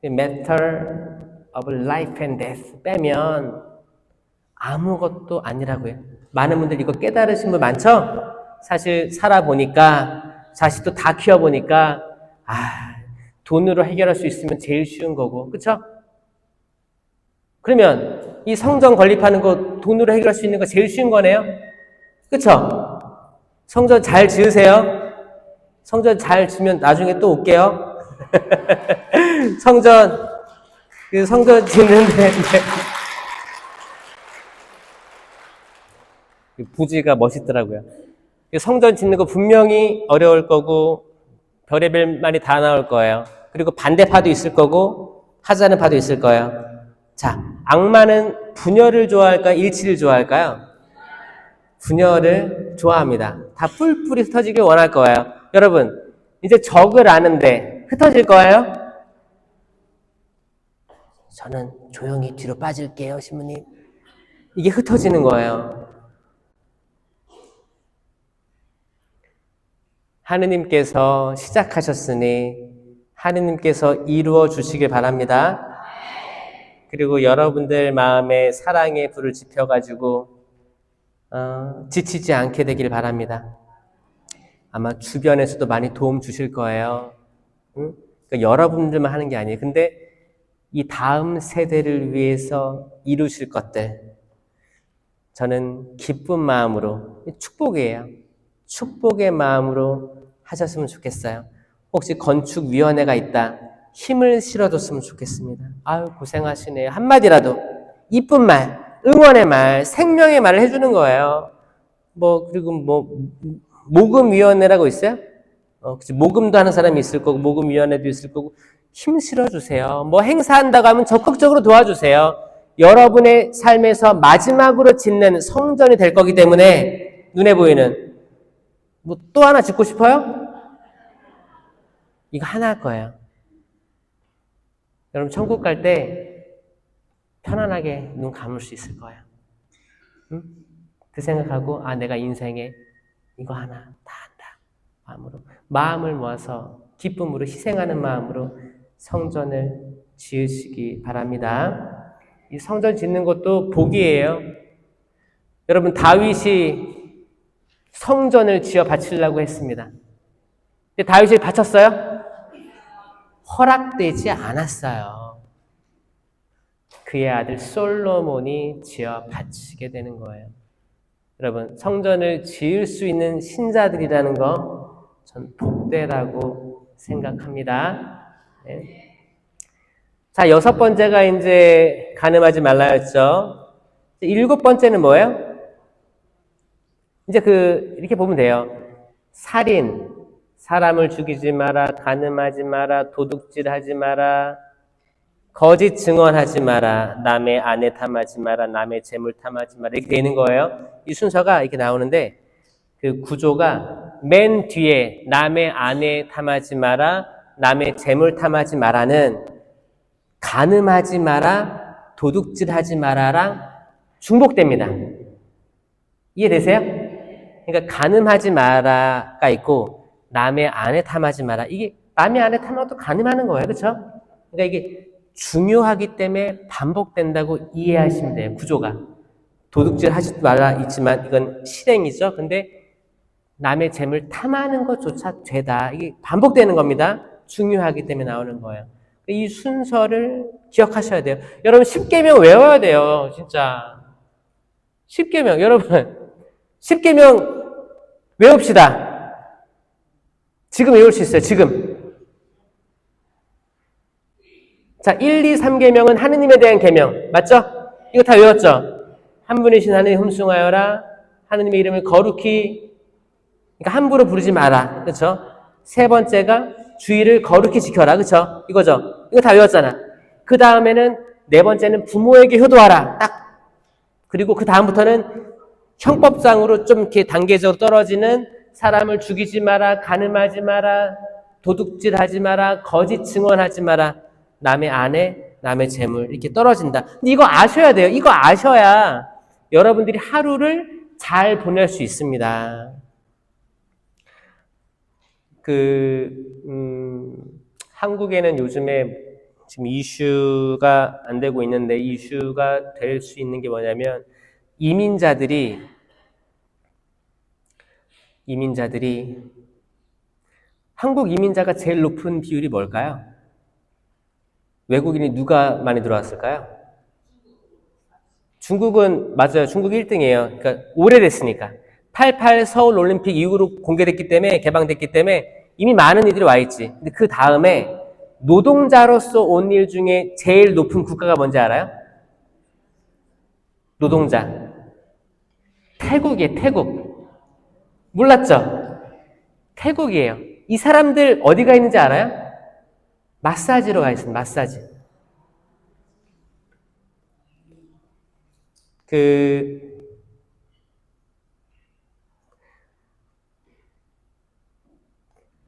Matter of life and death 빼면 아무것도 아니라고요. 많은 분들 이거 깨달으신 분 많죠? 사실 살아보니까 자식도 다 키워보니까 돈으로 해결할 수 있으면 제일 쉬운 거고, 그쵸? 그러면 이 성전 건립하는 거 돈으로 해결할 수 있는 거 제일 쉬운 거네요? 그쵸? 성전 잘 지으세요. 성전 잘 지으면 나중에 또 올게요. 성전 짓는데 부지가 멋있더라고요. 성전 짓는 거 분명히 어려울 거고 별의별 말이 다 나올 거예요. 그리고 반대파도 있을 거고 하자는 파도 있을 거예요. 자, 악마는 분열을 좋아할까요? 일치를 좋아할까요? 분열을 좋아합니다. 다 뿔뿔이 흩어지길 원할 거예요. 여러분, 이제 적을 아는데 흩어질 거예요? 저는 조용히 뒤로 빠질게요, 신부님. 이게 흩어지는 거예요. 하느님께서 시작하셨으니 하느님께서 이루어 주시길 바랍니다. 그리고 여러분들 마음에 사랑의 불을 지펴가지고 지치지 않게 되길 바랍니다. 아마 주변에서도 많이 도움 주실 거예요. 응? 그러니까 여러분들만 하는 게 아니에요. 근데 이 다음 세대를 위해서 이루실 것들 저는 기쁜 마음으로 축복이에요. 축복의 마음으로 하셨으면 좋겠어요. 혹시 건축위원회가 있다. 힘을 실어줬으면 좋겠습니다. 아유 고생하시네요. 한마디라도 이쁜 말, 응원의 말, 생명의 말을 해주는 거예요. 그리고 모금위원회라고 있어요? 혹시 모금도 하는 사람이 있을 거고 모금위원회도 있을 거고 힘 실어주세요. 행사한다고 하면 적극적으로 도와주세요. 여러분의 삶에서 마지막으로 짓는 성전이 될 거기 때문에 눈에 보이는 또 하나 짓고 싶어요? 이거 하나 할 거예요. 여러분 천국 갈 때 편안하게 눈 감을 수 있을 거예요. 응? 그 생각하고 내가 인생에 이거 하나 다 한다. 마음을 모아서 기쁨으로 희생하는 마음으로 성전을 지으시기 바랍니다. 이 성전 짓는 것도 복이에요. 여러분 다윗이 성전을 지어 바치려고 했습니다. 근데 다윗이 바쳤어요? 허락되지 않았어요. 그의 아들 솔로몬이 지어 바치게 되는 거예요. 여러분 성전을 지을 수 있는 신자들이라는 거 전 복되라고 생각합니다. 네. 자, 6번째가 이제 간음하지 말라였죠. 7번째는 뭐예요? 이제 이렇게 보면 돼요. 살인, 사람을 죽이지 마라, 간음하지 마라, 도둑질하지 마라, 거짓 증언하지 마라, 남의 아내 탐하지 마라, 남의 재물 탐하지 마라 이렇게 되는 거예요. 이 순서가 이렇게 나오는데 그 구조가 맨 뒤에 남의 아내 탐하지 마라, 남의 재물 탐하지 마라는 간음하지 마라, 도둑질하지 마라랑 중복됩니다. 이해되세요? 그러니까 간음하지 마라가 있고 남의 아내 탐하지 마라. 이게 남의 아내 탐하면 또 간음하는 거예요. 그렇죠? 그러니까 이게 중요하기 때문에 반복된다고 이해하시면 돼요. 구조가. 도둑질 하지 말라 있지만 이건 실행이죠. 근데 남의 재물 탐하는 것조차 죄다. 이게 반복되는 겁니다. 중요하기 때문에 나오는 거예요. 이 순서를 기억하셔야 돼요. 여러분 10계명 외워야 돼요. 진짜. 10계명 여러분 10계명 외웁시다. 지금 외울 수 있어요. 지금. 자, 1, 2, 3계명은 하느님에 대한 계명. 맞죠? 이거 다 외웠죠? 한 분이신 하느님 흠숭하여라. 하느님의 이름을 거룩히, 그러니까 함부로 부르지 마라. 그렇죠? 세 번째가 주의를 거룩히 지켜라. 그렇죠? 이거죠? 이거 다 외웠잖아. 그 다음에는 네 번째는 부모에게 효도하라. 딱. 그리고 그 다음부터는 형법상으로 좀 이렇게 단계적으로 떨어지는 사람을 죽이지 마라, 간음하지 마라, 도둑질하지 마라, 거짓 증언하지 마라, 남의 아내, 남의 재물 이렇게 떨어진다. 근데 이거 아셔야 돼요. 이거 아셔야 여러분들이 하루를 잘 보낼 수 있습니다. 한국에는 요즘에 지금 이슈가 안 되고 있는데 이슈가 될 수 있는 게 뭐냐면 이민자들이 한국 이민자가 제일 높은 비율이 뭘까요? 외국인이 누가 많이 들어왔을까요? 중국은 맞아요. 중국 1등이에요. 그러니까 오래됐으니까. 88 서울 올림픽 이후로 공개됐기 때문에 개방됐기 때문에 이미 많은 이들이 와 있지. 근데 그 다음에 노동자로서 온 일 중에 제일 높은 국가가 뭔지 알아요? 노동자. 태국이에요. 태국. 몰랐죠? 태국이에요. 이 사람들 어디가 있는지 알아요? 마사지로 가 있습니다. 마사지.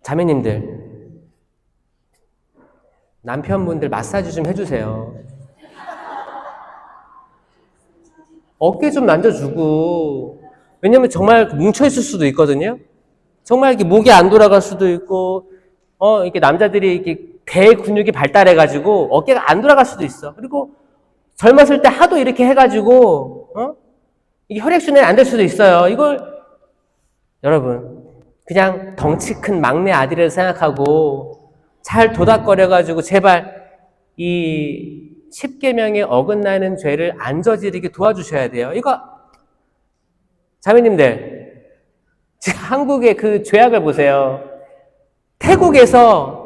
자매님들, 남편분들 마사지 좀 해주세요. 어깨 좀 만져주고, 왜냐면 정말 뭉쳐있을 수도 있거든요? 정말 이렇게 목이 안 돌아갈 수도 있고, 이렇게 남자들이 이렇게 배 근육이 발달해가지고 어깨가 안 돌아갈 수도 있어. 그리고 젊었을 때 하도 이렇게 해가지고, 이게 혈액순환이 안 될 수도 있어요. 이걸, 여러분, 그냥 덩치 큰 막내 아들을 생각하고 잘 도닥거려가지고 제발 이 10계명에 어긋나는 죄를 안 저지르게 도와주셔야 돼요. 이거, 자매님들, 지금 한국의 그 죄악을 보세요. 태국에서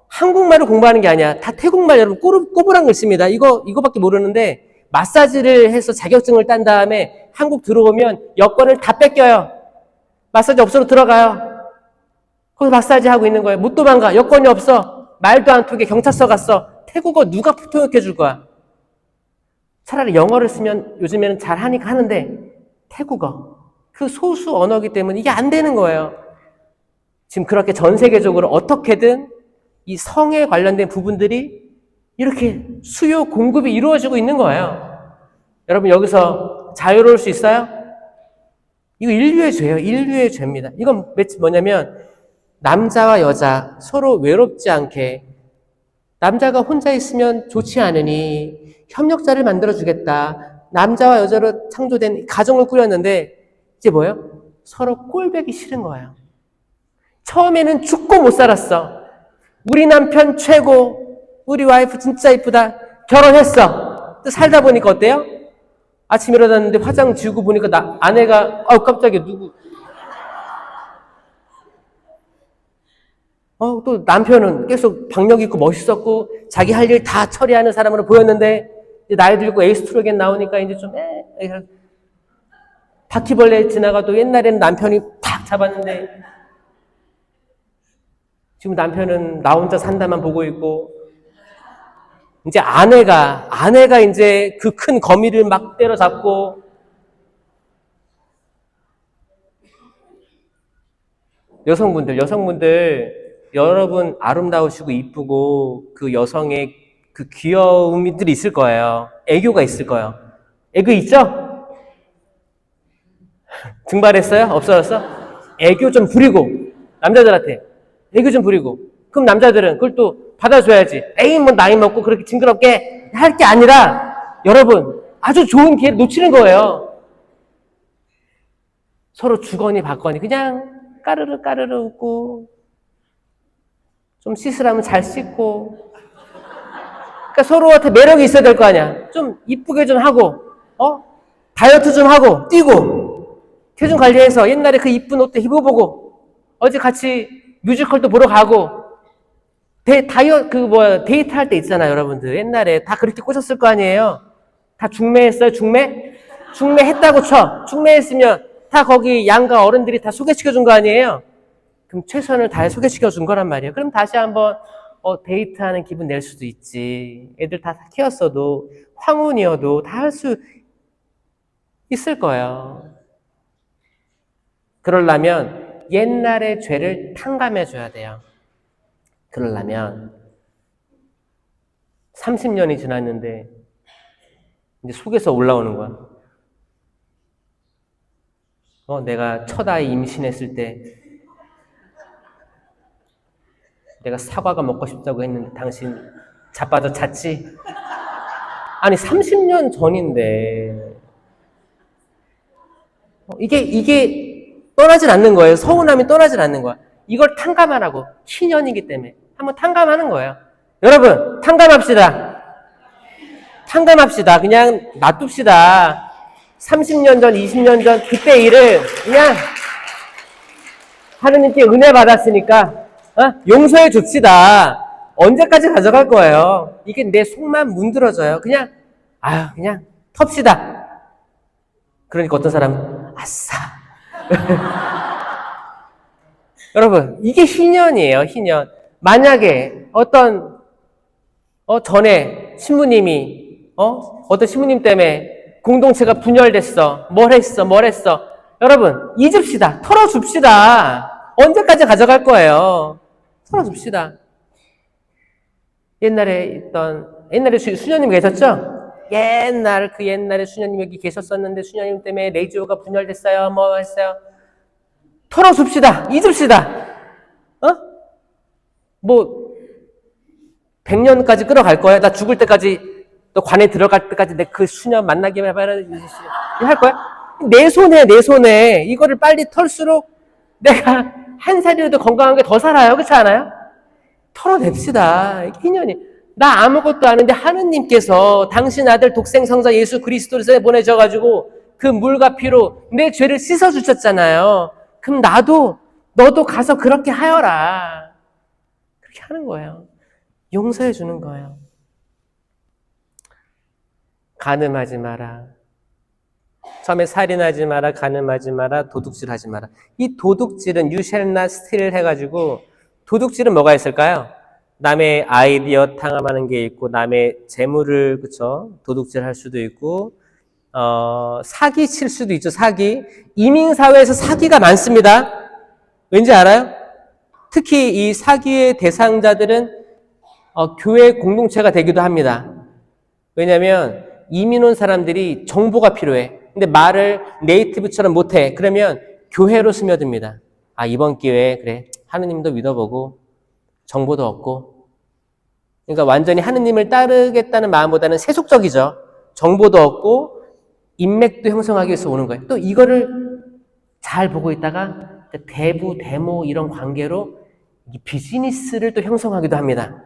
한국말을 공부하는 게 아니야. 다 태국말 여러분 꼬부랑 글씨입니다. 이거밖에 모르는데 마사지를 해서 자격증을 딴 다음에 한국 들어오면 여권을 다 뺏겨요. 마사지 업소로 들어가요. 거기서 마사지 하고 있는 거예요. 못 도망가. 여권이 없어. 말도 안 통해. 경찰서 갔어. 태국어 누가 통역해 줄 거야? 차라리 영어를 쓰면 요즘에는 잘 하니까 하는데 태국어. 그 소수 언어이기 때문에 이게 안 되는 거예요. 지금 그렇게 전 세계적으로 어떻게든 이 성에 관련된 부분들이 이렇게 수요 공급이 이루어지고 있는 거예요. 여러분 여기서 자유로울 수 있어요? 이거 인류의 죄예요. 인류의 죄입니다. 이건 뭐냐면 남자와 여자 서로 외롭지 않게 남자가 혼자 있으면 좋지 않으니 협력자를 만들어주겠다. 남자와 여자로 창조된 가정을 꾸렸는데 이제 뭐예요? 서로 꼴보기 싫은 거예요. 처음에는 죽고 못 살았어. 우리 남편 최고, 우리 와이프 진짜 이쁘다. 결혼했어. 또 살다 보니까 어때요? 아침 일어났는데 화장 지우고 보니까 아내가 깜짝이야 누구? 또 남편은 계속 박력 있고 멋있었고 자기 할 일 다 처리하는 사람으로 보였는데 이제 나이 들고 에스트로겐 나오니까 이제 좀 바퀴벌레 지나가도 옛날에는 남편이 팍 잡았는데 지금 남편은 나 혼자 산다만 보고 있고 이제 아내가 이제 그 큰 거미를 막 때려잡고 여성분들 여러분 아름다우시고 이쁘고 그 여성의 그 귀여움들이 있을 거예요. 애교가 있을 거예요. 애교 있죠? 증발했어요? 없어졌어? 애교 좀 부리고 남자들한테 애교 좀 부리고 그럼 남자들은 그걸 또 받아줘야지. 에이, 뭐, 나이 먹고 그렇게 징그럽게 할 게 아니라, 여러분, 아주 좋은 기회를 놓치는 거예요. 서로 주거니 받거니, 그냥 까르르 까르르 웃고, 좀 씻으라면 잘 씻고, 그러니까 서로한테 매력이 있어야 될 거 아니야. 좀 이쁘게 좀 하고, 다이어트 좀 하고, 뛰고, 체중 관리해서 옛날에 그 이쁜 옷도 입어보고, 어제 같이 뮤지컬도 보러 가고, 데이트 할 때 있잖아요, 여러분들. 옛날에 다 그렇게 꼬셨을 거 아니에요? 다 중매했어요, 중매? 중매했다고 쳐. 중매했으면 다 거기 양가 어른들이 다 소개시켜준 거 아니에요? 그럼 최선을 다해 소개시켜준 거란 말이에요. 그럼 다시 한번 데이트하는 기분 낼 수도 있지. 애들 다 키웠어도, 황혼이어도 다 할 수 있을 거예요. 그러려면 옛날의 죄를 탕감해줘야 돼요. 그러려면 30년이 지났는데 이제 속에서 올라오는 거야. 내가 첫 아이 임신했을 때 내가 사과가 먹고 싶다고 했는데 당신 자빠져 잤지? 아니 30년 전인데 이게 떠나질 않는 거예요. 서운함이 떠나질 않는 거야. 이걸 탕감하라고. 신년이기 때문에 한번 탕감하는 거예요. 여러분 탕감합시다. 탕감합시다. 그냥 놔둡시다. 30년 전, 20년 전 그때 일을 그냥 하느님께 은혜 받았으니까 용서해 줍시다. 언제까지 가져갈 거예요? 이게 내 속만 문드러져요. 그냥 텁시다. 그러니까 어떤 사람은 아싸. 여러분 이게 희년이에요. 희년. 만약에 전에 신부님이 어떤 신부님 때문에 공동체가 분열됐어. 뭘 했어. 여러분 잊읍시다. 털어줍시다. 언제까지 가져갈 거예요? 털어줍시다. 옛날에 수녀님 계셨죠? 옛날에 수녀님 여기 계셨었는데 수녀님 때문에 레이지오가 분열됐어요. 뭐 했어요? 털어줍시다. 잊읍시다. 100년까지 끌어갈 거야? 나 죽을 때까지, 너 관에 들어갈 때까지 내 그 수녀 만나기만 해봐라. 할 거야? 내 손에. 이거를 빨리 털수록 내가 한 살이라도 건강하게 더 살아요. 그렇지 않아요? 털어냅시다. 희년이. 나 아무것도 아닌데 하느님께서 당신 아들 독생성자 예수 그리스도를 보내셔가지고 그 물과 피로 내 죄를 씻어주셨잖아요. 그럼 너도 가서 그렇게 하여라. 그렇게 하는 거예요. 용서해 주는 거예요. 간음하지 마라. 처음에 살인하지 마라, 간음하지 마라, 도둑질하지 마라. 이 도둑질은 you shall not steal 해가지고 도둑질은 뭐가 있을까요? 남의 아이디어 탕감하는 게 있고 남의 재물을 도둑질할 수도 있고 사기 칠 수도 있죠. 사기. 이민사회에서 사기가 많습니다. 왠지 알아요? 특히 이 사기의 대상자들은 교회 공동체가 되기도 합니다. 왜냐하면 이민 온 사람들이 정보가 필요해. 근데 말을 네이티브처럼 못해. 그러면 교회로 스며듭니다. 이번 기회에 그래 하느님도 믿어보고 정보도 얻고. 그러니까 완전히 하느님을 따르겠다는 마음보다는 세속적이죠. 정보도 얻고 인맥도 형성하기 위해서 오는 거예요. 또 이거를 잘 보고 있다가 대부, 대모 이런 관계로 비즈니스를 또 형성하기도 합니다.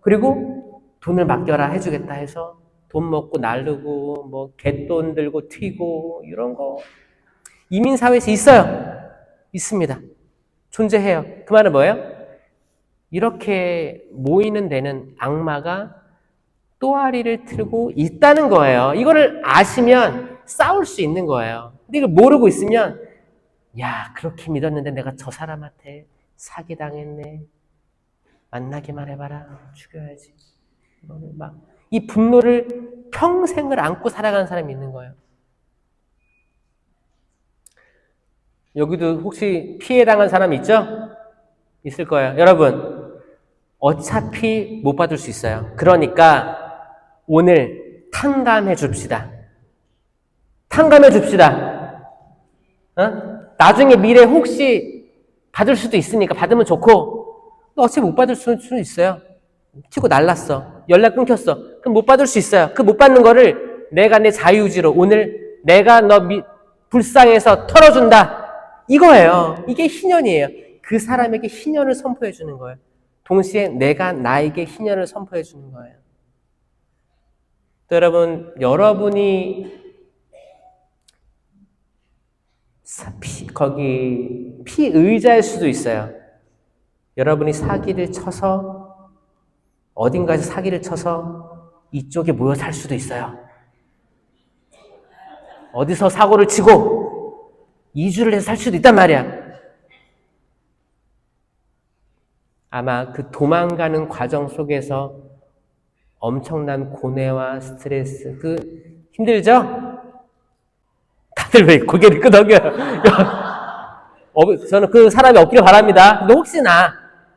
그리고 돈을 맡겨라 해주겠다 해서 돈 먹고 날르고 뭐 갯돈 들고 튀고 이런 거 이민사회에서 있어요. 있습니다. 존재해요. 그 말은 뭐예요? 이렇게 모이는 데는 악마가 또아리를 틀고 있다는 거예요. 이거를 아시면 싸울 수 있는 거예요. 근데 이걸 모르고 있으면 그렇게 믿었는데 내가 저 사람한테 사기당했네. 만나기만 해봐라. 죽여야지. 이 분노를 평생을 안고 살아가는 사람이 있는 거예요. 여기도 혹시 피해당한 사람 있죠? 있을 거예요. 여러분, 어차피 못 받을 수 있어요. 그러니까 오늘 탕감해 줍시다. 탕감해 줍시다. 나중에 미래 혹시 받을 수도 있으니까 받으면 좋고 너 어차피 못 받을 수는 있어요. 튀고 날랐어. 연락 끊겼어. 그럼 못 받을 수 있어요. 그 못 받는 거를 내가 내 자유의지로 오늘 내가 너 불쌍해서 털어준다. 이거예요. 이게 희년이에요. 그 사람에게 희년을 선포해 주는 거예요. 동시에 내가 나에게 희년을 선포해 주는 거예요. 또 여러분이 피의자일 수도 있어요. 여러분이 사기를 쳐서 어딘가에서 사기를 쳐서 이쪽에 모여 살 수도 있어요. 어디서 사고를 치고 이주를 해서 살 수도 있단 말이야. 아마 그 도망가는 과정 속에서 엄청난 고뇌와 스트레스, 힘들죠? 다들 왜 고개를 끄덕여요? 저는 그 사람이 없기를 바랍니다. 근데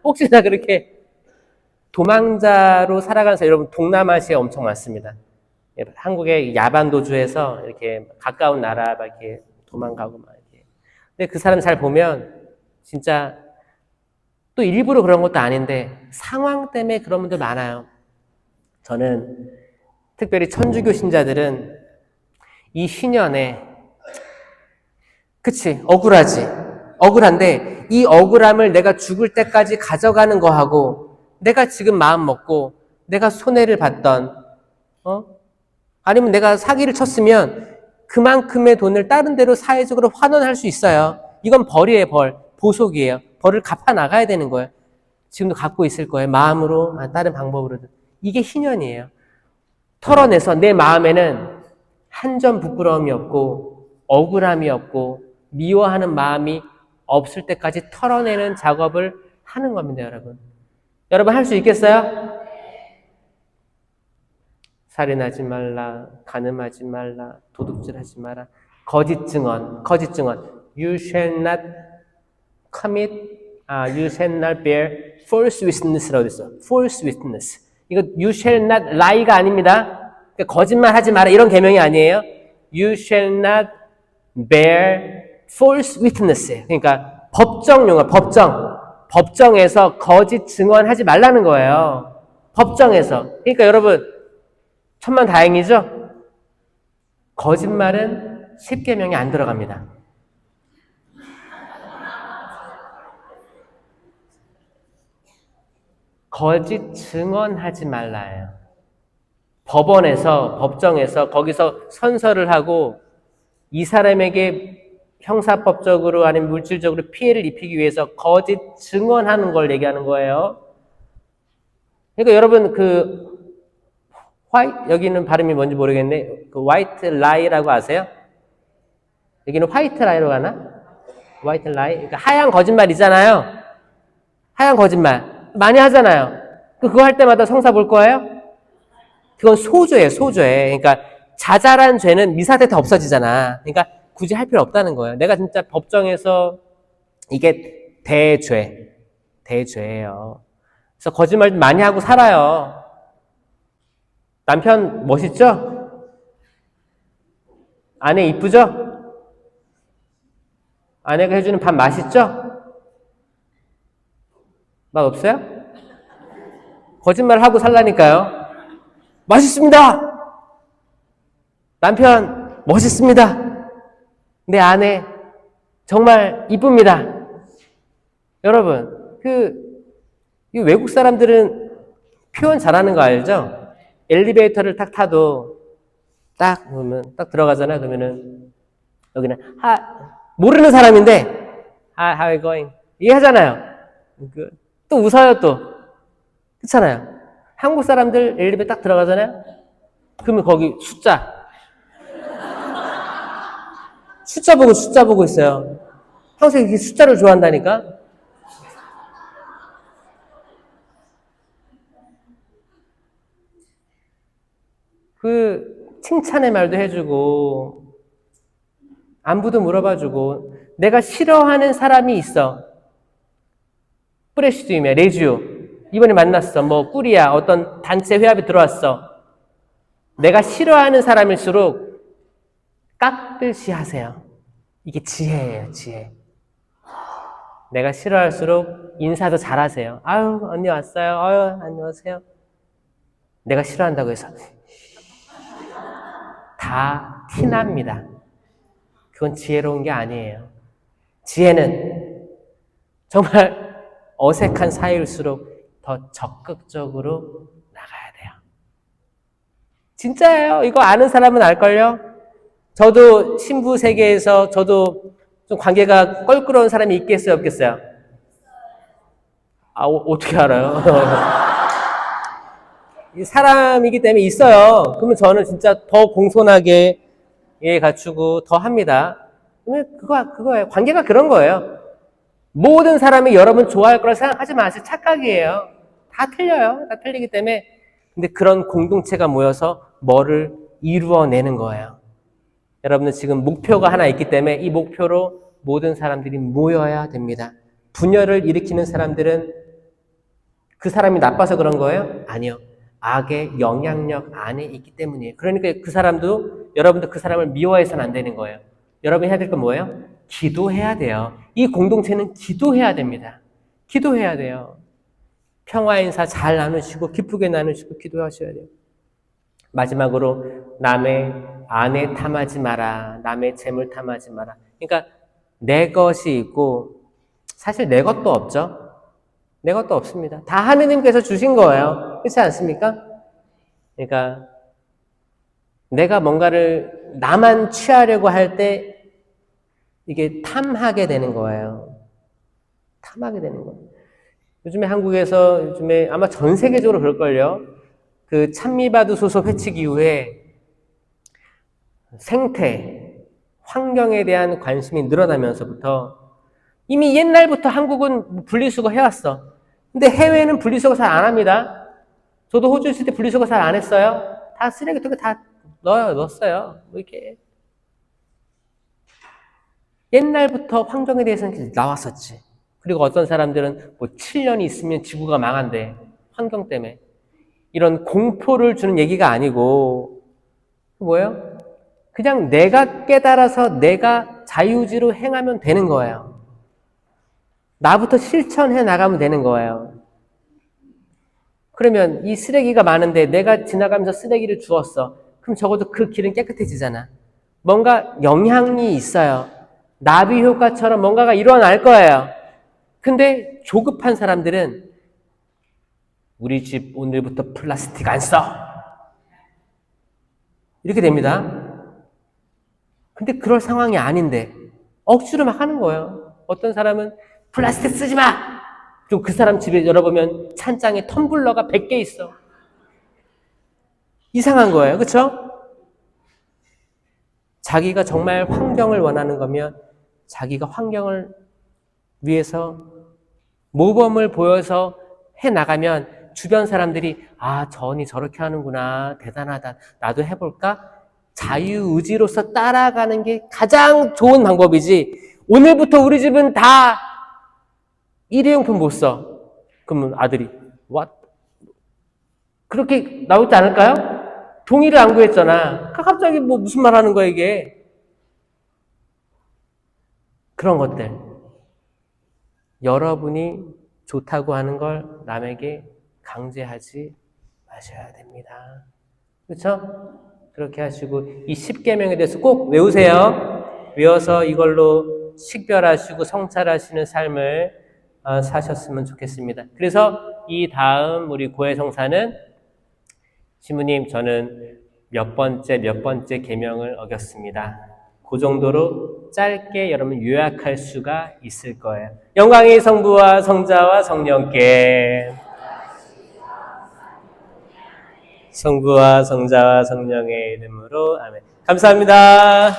혹시나 그렇게 도망자로 살아가는 사람, 여러분 동남아시아에 엄청 많습니다. 한국의 야반도주에서 이렇게 가까운 나라 막 이렇게 도망가고 막 이렇게. 근데 그 사람 잘 보면 진짜 또 일부러 그런 것도 아닌데 상황 때문에 그런 분들 많아요. 저는 특별히 천주교 신자들은 이 희년에 그치 억울한데 이 억울함을 내가 죽을 때까지 가져가는 거하고 내가 지금 마음 먹고 내가 손해를 봤던 아니면 내가 사기를 쳤으면 그만큼의 돈을 다른 데로 사회적으로 환원할 수 있어요. 이건 벌이에요. 보속이에요. 벌을 갚아 나가야 되는 거예요. 지금도 갖고 있을 거예요. 마음으로 다른 방법으로든. 이게 희년이에요. 털어내서 내 마음에는 한 점 부끄러움이 없고 억울함이 없고 미워하는 마음이 없을 때까지 털어내는 작업을 하는 겁니다. 여러분 할 수 있겠어요? 살인하지 말라, 간음하지 말라, 도둑질하지 마라, 거짓 증언. You shall not you shall not bear false witness라고 했어. false witness. 이거 you shall not lie가 아닙니다. 그러니까 거짓말 하지 마라 이런 계명이 아니에요. You shall not bear false witness. 그러니까 법정 용어, 법정에서 거짓 증언하지 말라는 거예요. 법정에서. 그러니까 여러분 천만다행이죠? 거짓말은 10계명에 안 들어갑니다. 거짓 증언하지 말라예요. 법정에서 거기서 선서를 하고 이 사람에게 형사법적으로 아니면 물질적으로 피해를 입히기 위해서 거짓 증언하는 걸 얘기하는 거예요. 그러니까 여러분 여기는 발음이 뭔지 모르겠네. 화이트 라이라고 아세요? 여기는 화이트 라이로 가나? 화이트 라이? 그러니까 하얀 거짓말이잖아요. 하얀 거짓말. 많이 하잖아요. 그거 할 때마다 성사 볼 거예요? 그건 소죄예요. 그러니까 자잘한 죄는 미사대 다 없어지잖아. 그러니까 굳이 할 필요 없다는 거예요. 내가 진짜 법정에서 이게 대죄예요. 그래서 거짓말 많이 하고 살아요. 남편 멋있죠? 아내 이쁘죠? 아내가 해주는 밥 맛있죠? 맛 없어요? 거짓말 하고 살라니까요. 맛있습니다! 남편 멋있습니다! 내 아내 정말 이쁩니다! 여러분, 이 외국 사람들은 표현 잘하는 거 알죠? 엘리베이터를 딱 타도 딱 들어가잖아요. 그러면은 여기는 모르는 사람인데 how are you going? 이게 하잖아요. 또 웃어요 또. 그렇잖아요. 한국 사람들 엘리베이터 딱 들어가잖아요. 그러면 거기 숫자 보고 있어요. 평소에 이렇게 숫자를 좋아한다니까. 칭찬의 말도 해주고 안부도 물어봐주고 내가 싫어하는 사람이 있어. 프레시드이며 레지오 이번에 만났어. 꿀이야. 어떤 단체 회합에 들어왔어. 내가 싫어하는 사람일수록 깍듯이 하세요. 이게 지혜예요. 지혜. 내가 싫어할수록 인사도 잘하세요. 아유, 언니 왔어요. 아유, 안녕하세요. 내가 싫어한다고 해서 다 티납니다. 그건 지혜로운 게 아니에요. 지혜는 정말 어색한 사이일수록 더 적극적으로 나가야 돼요. 진짜예요. 이거 아는 사람은 알걸요? 저도 신부 세계에서 저도 좀 관계가 껄끄러운 사람이 있겠어요, 없겠어요? 어떻게 알아요? 사람이기 때문에 있어요. 그러면 저는 진짜 더 공손하게 갖추고 더 합니다. 그거예요. 관계가 그런 거예요. 모든 사람이 여러분 좋아할 거라 생각하지 마세요. 착각이에요. 다 틀려요. 다 틀리기 때문에. 근데 그런 공동체가 모여서 뭐를 이루어내는 거예요. 여러분은 지금 목표가 하나 있기 때문에 이 목표로 모든 사람들이 모여야 됩니다. 분열을 일으키는 사람들은 그 사람이 나빠서 그런 거예요? 아니요. 악의 영향력 안에 있기 때문이에요. 그러니까 그 사람도, 여러분도 그 사람을 미워해서는 안 되는 거예요. 여러분이 해야 될 건 뭐예요? 기도해야 돼요. 이 공동체는 기도해야 됩니다. 기도해야 돼요. 평화 인사 잘 나누시고 기쁘게 나누시고 기도하셔야 돼요. 마지막으로 남의 아내 탐하지 마라. 남의 재물 탐하지 마라. 그러니까 내 것이 있고 사실 내 것도 없죠. 내 것도 없습니다. 다 하느님께서 주신 거예요. 그렇지 않습니까? 그러니까 내가 뭔가를 나만 취하려고 할 때 이게 탐하게 되는 거예요. 탐하게 되는 거예요. 요즘에 한국에서 요즘에 아마 전 세계적으로 그럴걸요. 그 찬미바드소서 회칙 이후에 생태, 환경에 대한 관심이 늘어나면서부터 이미 옛날부터 한국은 분리수거 해왔어. 근데 해외는 분리수거 잘 안 합니다. 저도 호주 있을 때 분리수거 잘 안 했어요. 다 쓰레기통에 다 넣었어요. 뭐 이렇게. 옛날부터 환경에 대해서는 나왔었지. 그리고 어떤 사람들은 뭐 7년이 있으면 지구가 망한대. 환경 때문에. 이런 공포를 주는 얘기가 아니고, 뭐예요? 그냥 내가 깨달아서 내가 자유지로 행하면 되는 거예요. 나부터 실천해 나가면 되는 거예요. 그러면 이 쓰레기가 많은데 내가 지나가면서 쓰레기를 주웠어. 그럼 적어도 그 길은 깨끗해지잖아. 뭔가 영향이 있어요. 나비 효과처럼 뭔가가 일어날 거예요. 근데 조급한 사람들은 우리 집 오늘부터 플라스틱 안 써. 이렇게 됩니다. 근데 그럴 상황이 아닌데 억지로 막 하는 거예요. 어떤 사람은 플라스틱 쓰지 마! 그리고 그 사람 집에 열어보면 찬장에 텀블러가 100개 있어. 이상한 거예요. 그렇죠? 자기가 정말 환경을 원하는 거면 자기가 환경을 위해서 모범을 보여서 해나가면 주변 사람들이 저 언니 저렇게 하는구나. 대단하다. 나도 해볼까? 자유의지로서 따라가는 게 가장 좋은 방법이지. 오늘부터 우리 집은 다 일회용품 못 써. 그러면 아들이 what? 그렇게 나오지 않을까요? 동의를 안 구했잖아. 갑자기 뭐 무슨 말 하는 거야 이게. 그런 것들. 여러분이 좋다고 하는 걸 남에게 강제하지 마셔야 됩니다. 그렇죠? 그렇게 하시고 이 10계명에 대해서 꼭 외우세요. 외워서 이걸로 식별하시고 성찰하시는 삶을 사셨으면 좋겠습니다. 그래서 이 다음 우리 고해성사는 시무님 저는 몇 번째 계명을 어겼습니다. 그 정도로 짧게 여러분 요약할 수가 있을 거예요. 영광이 성부와 성자와 성령께 성부와 성자와 성령의 이름으로 아멘. 감사합니다.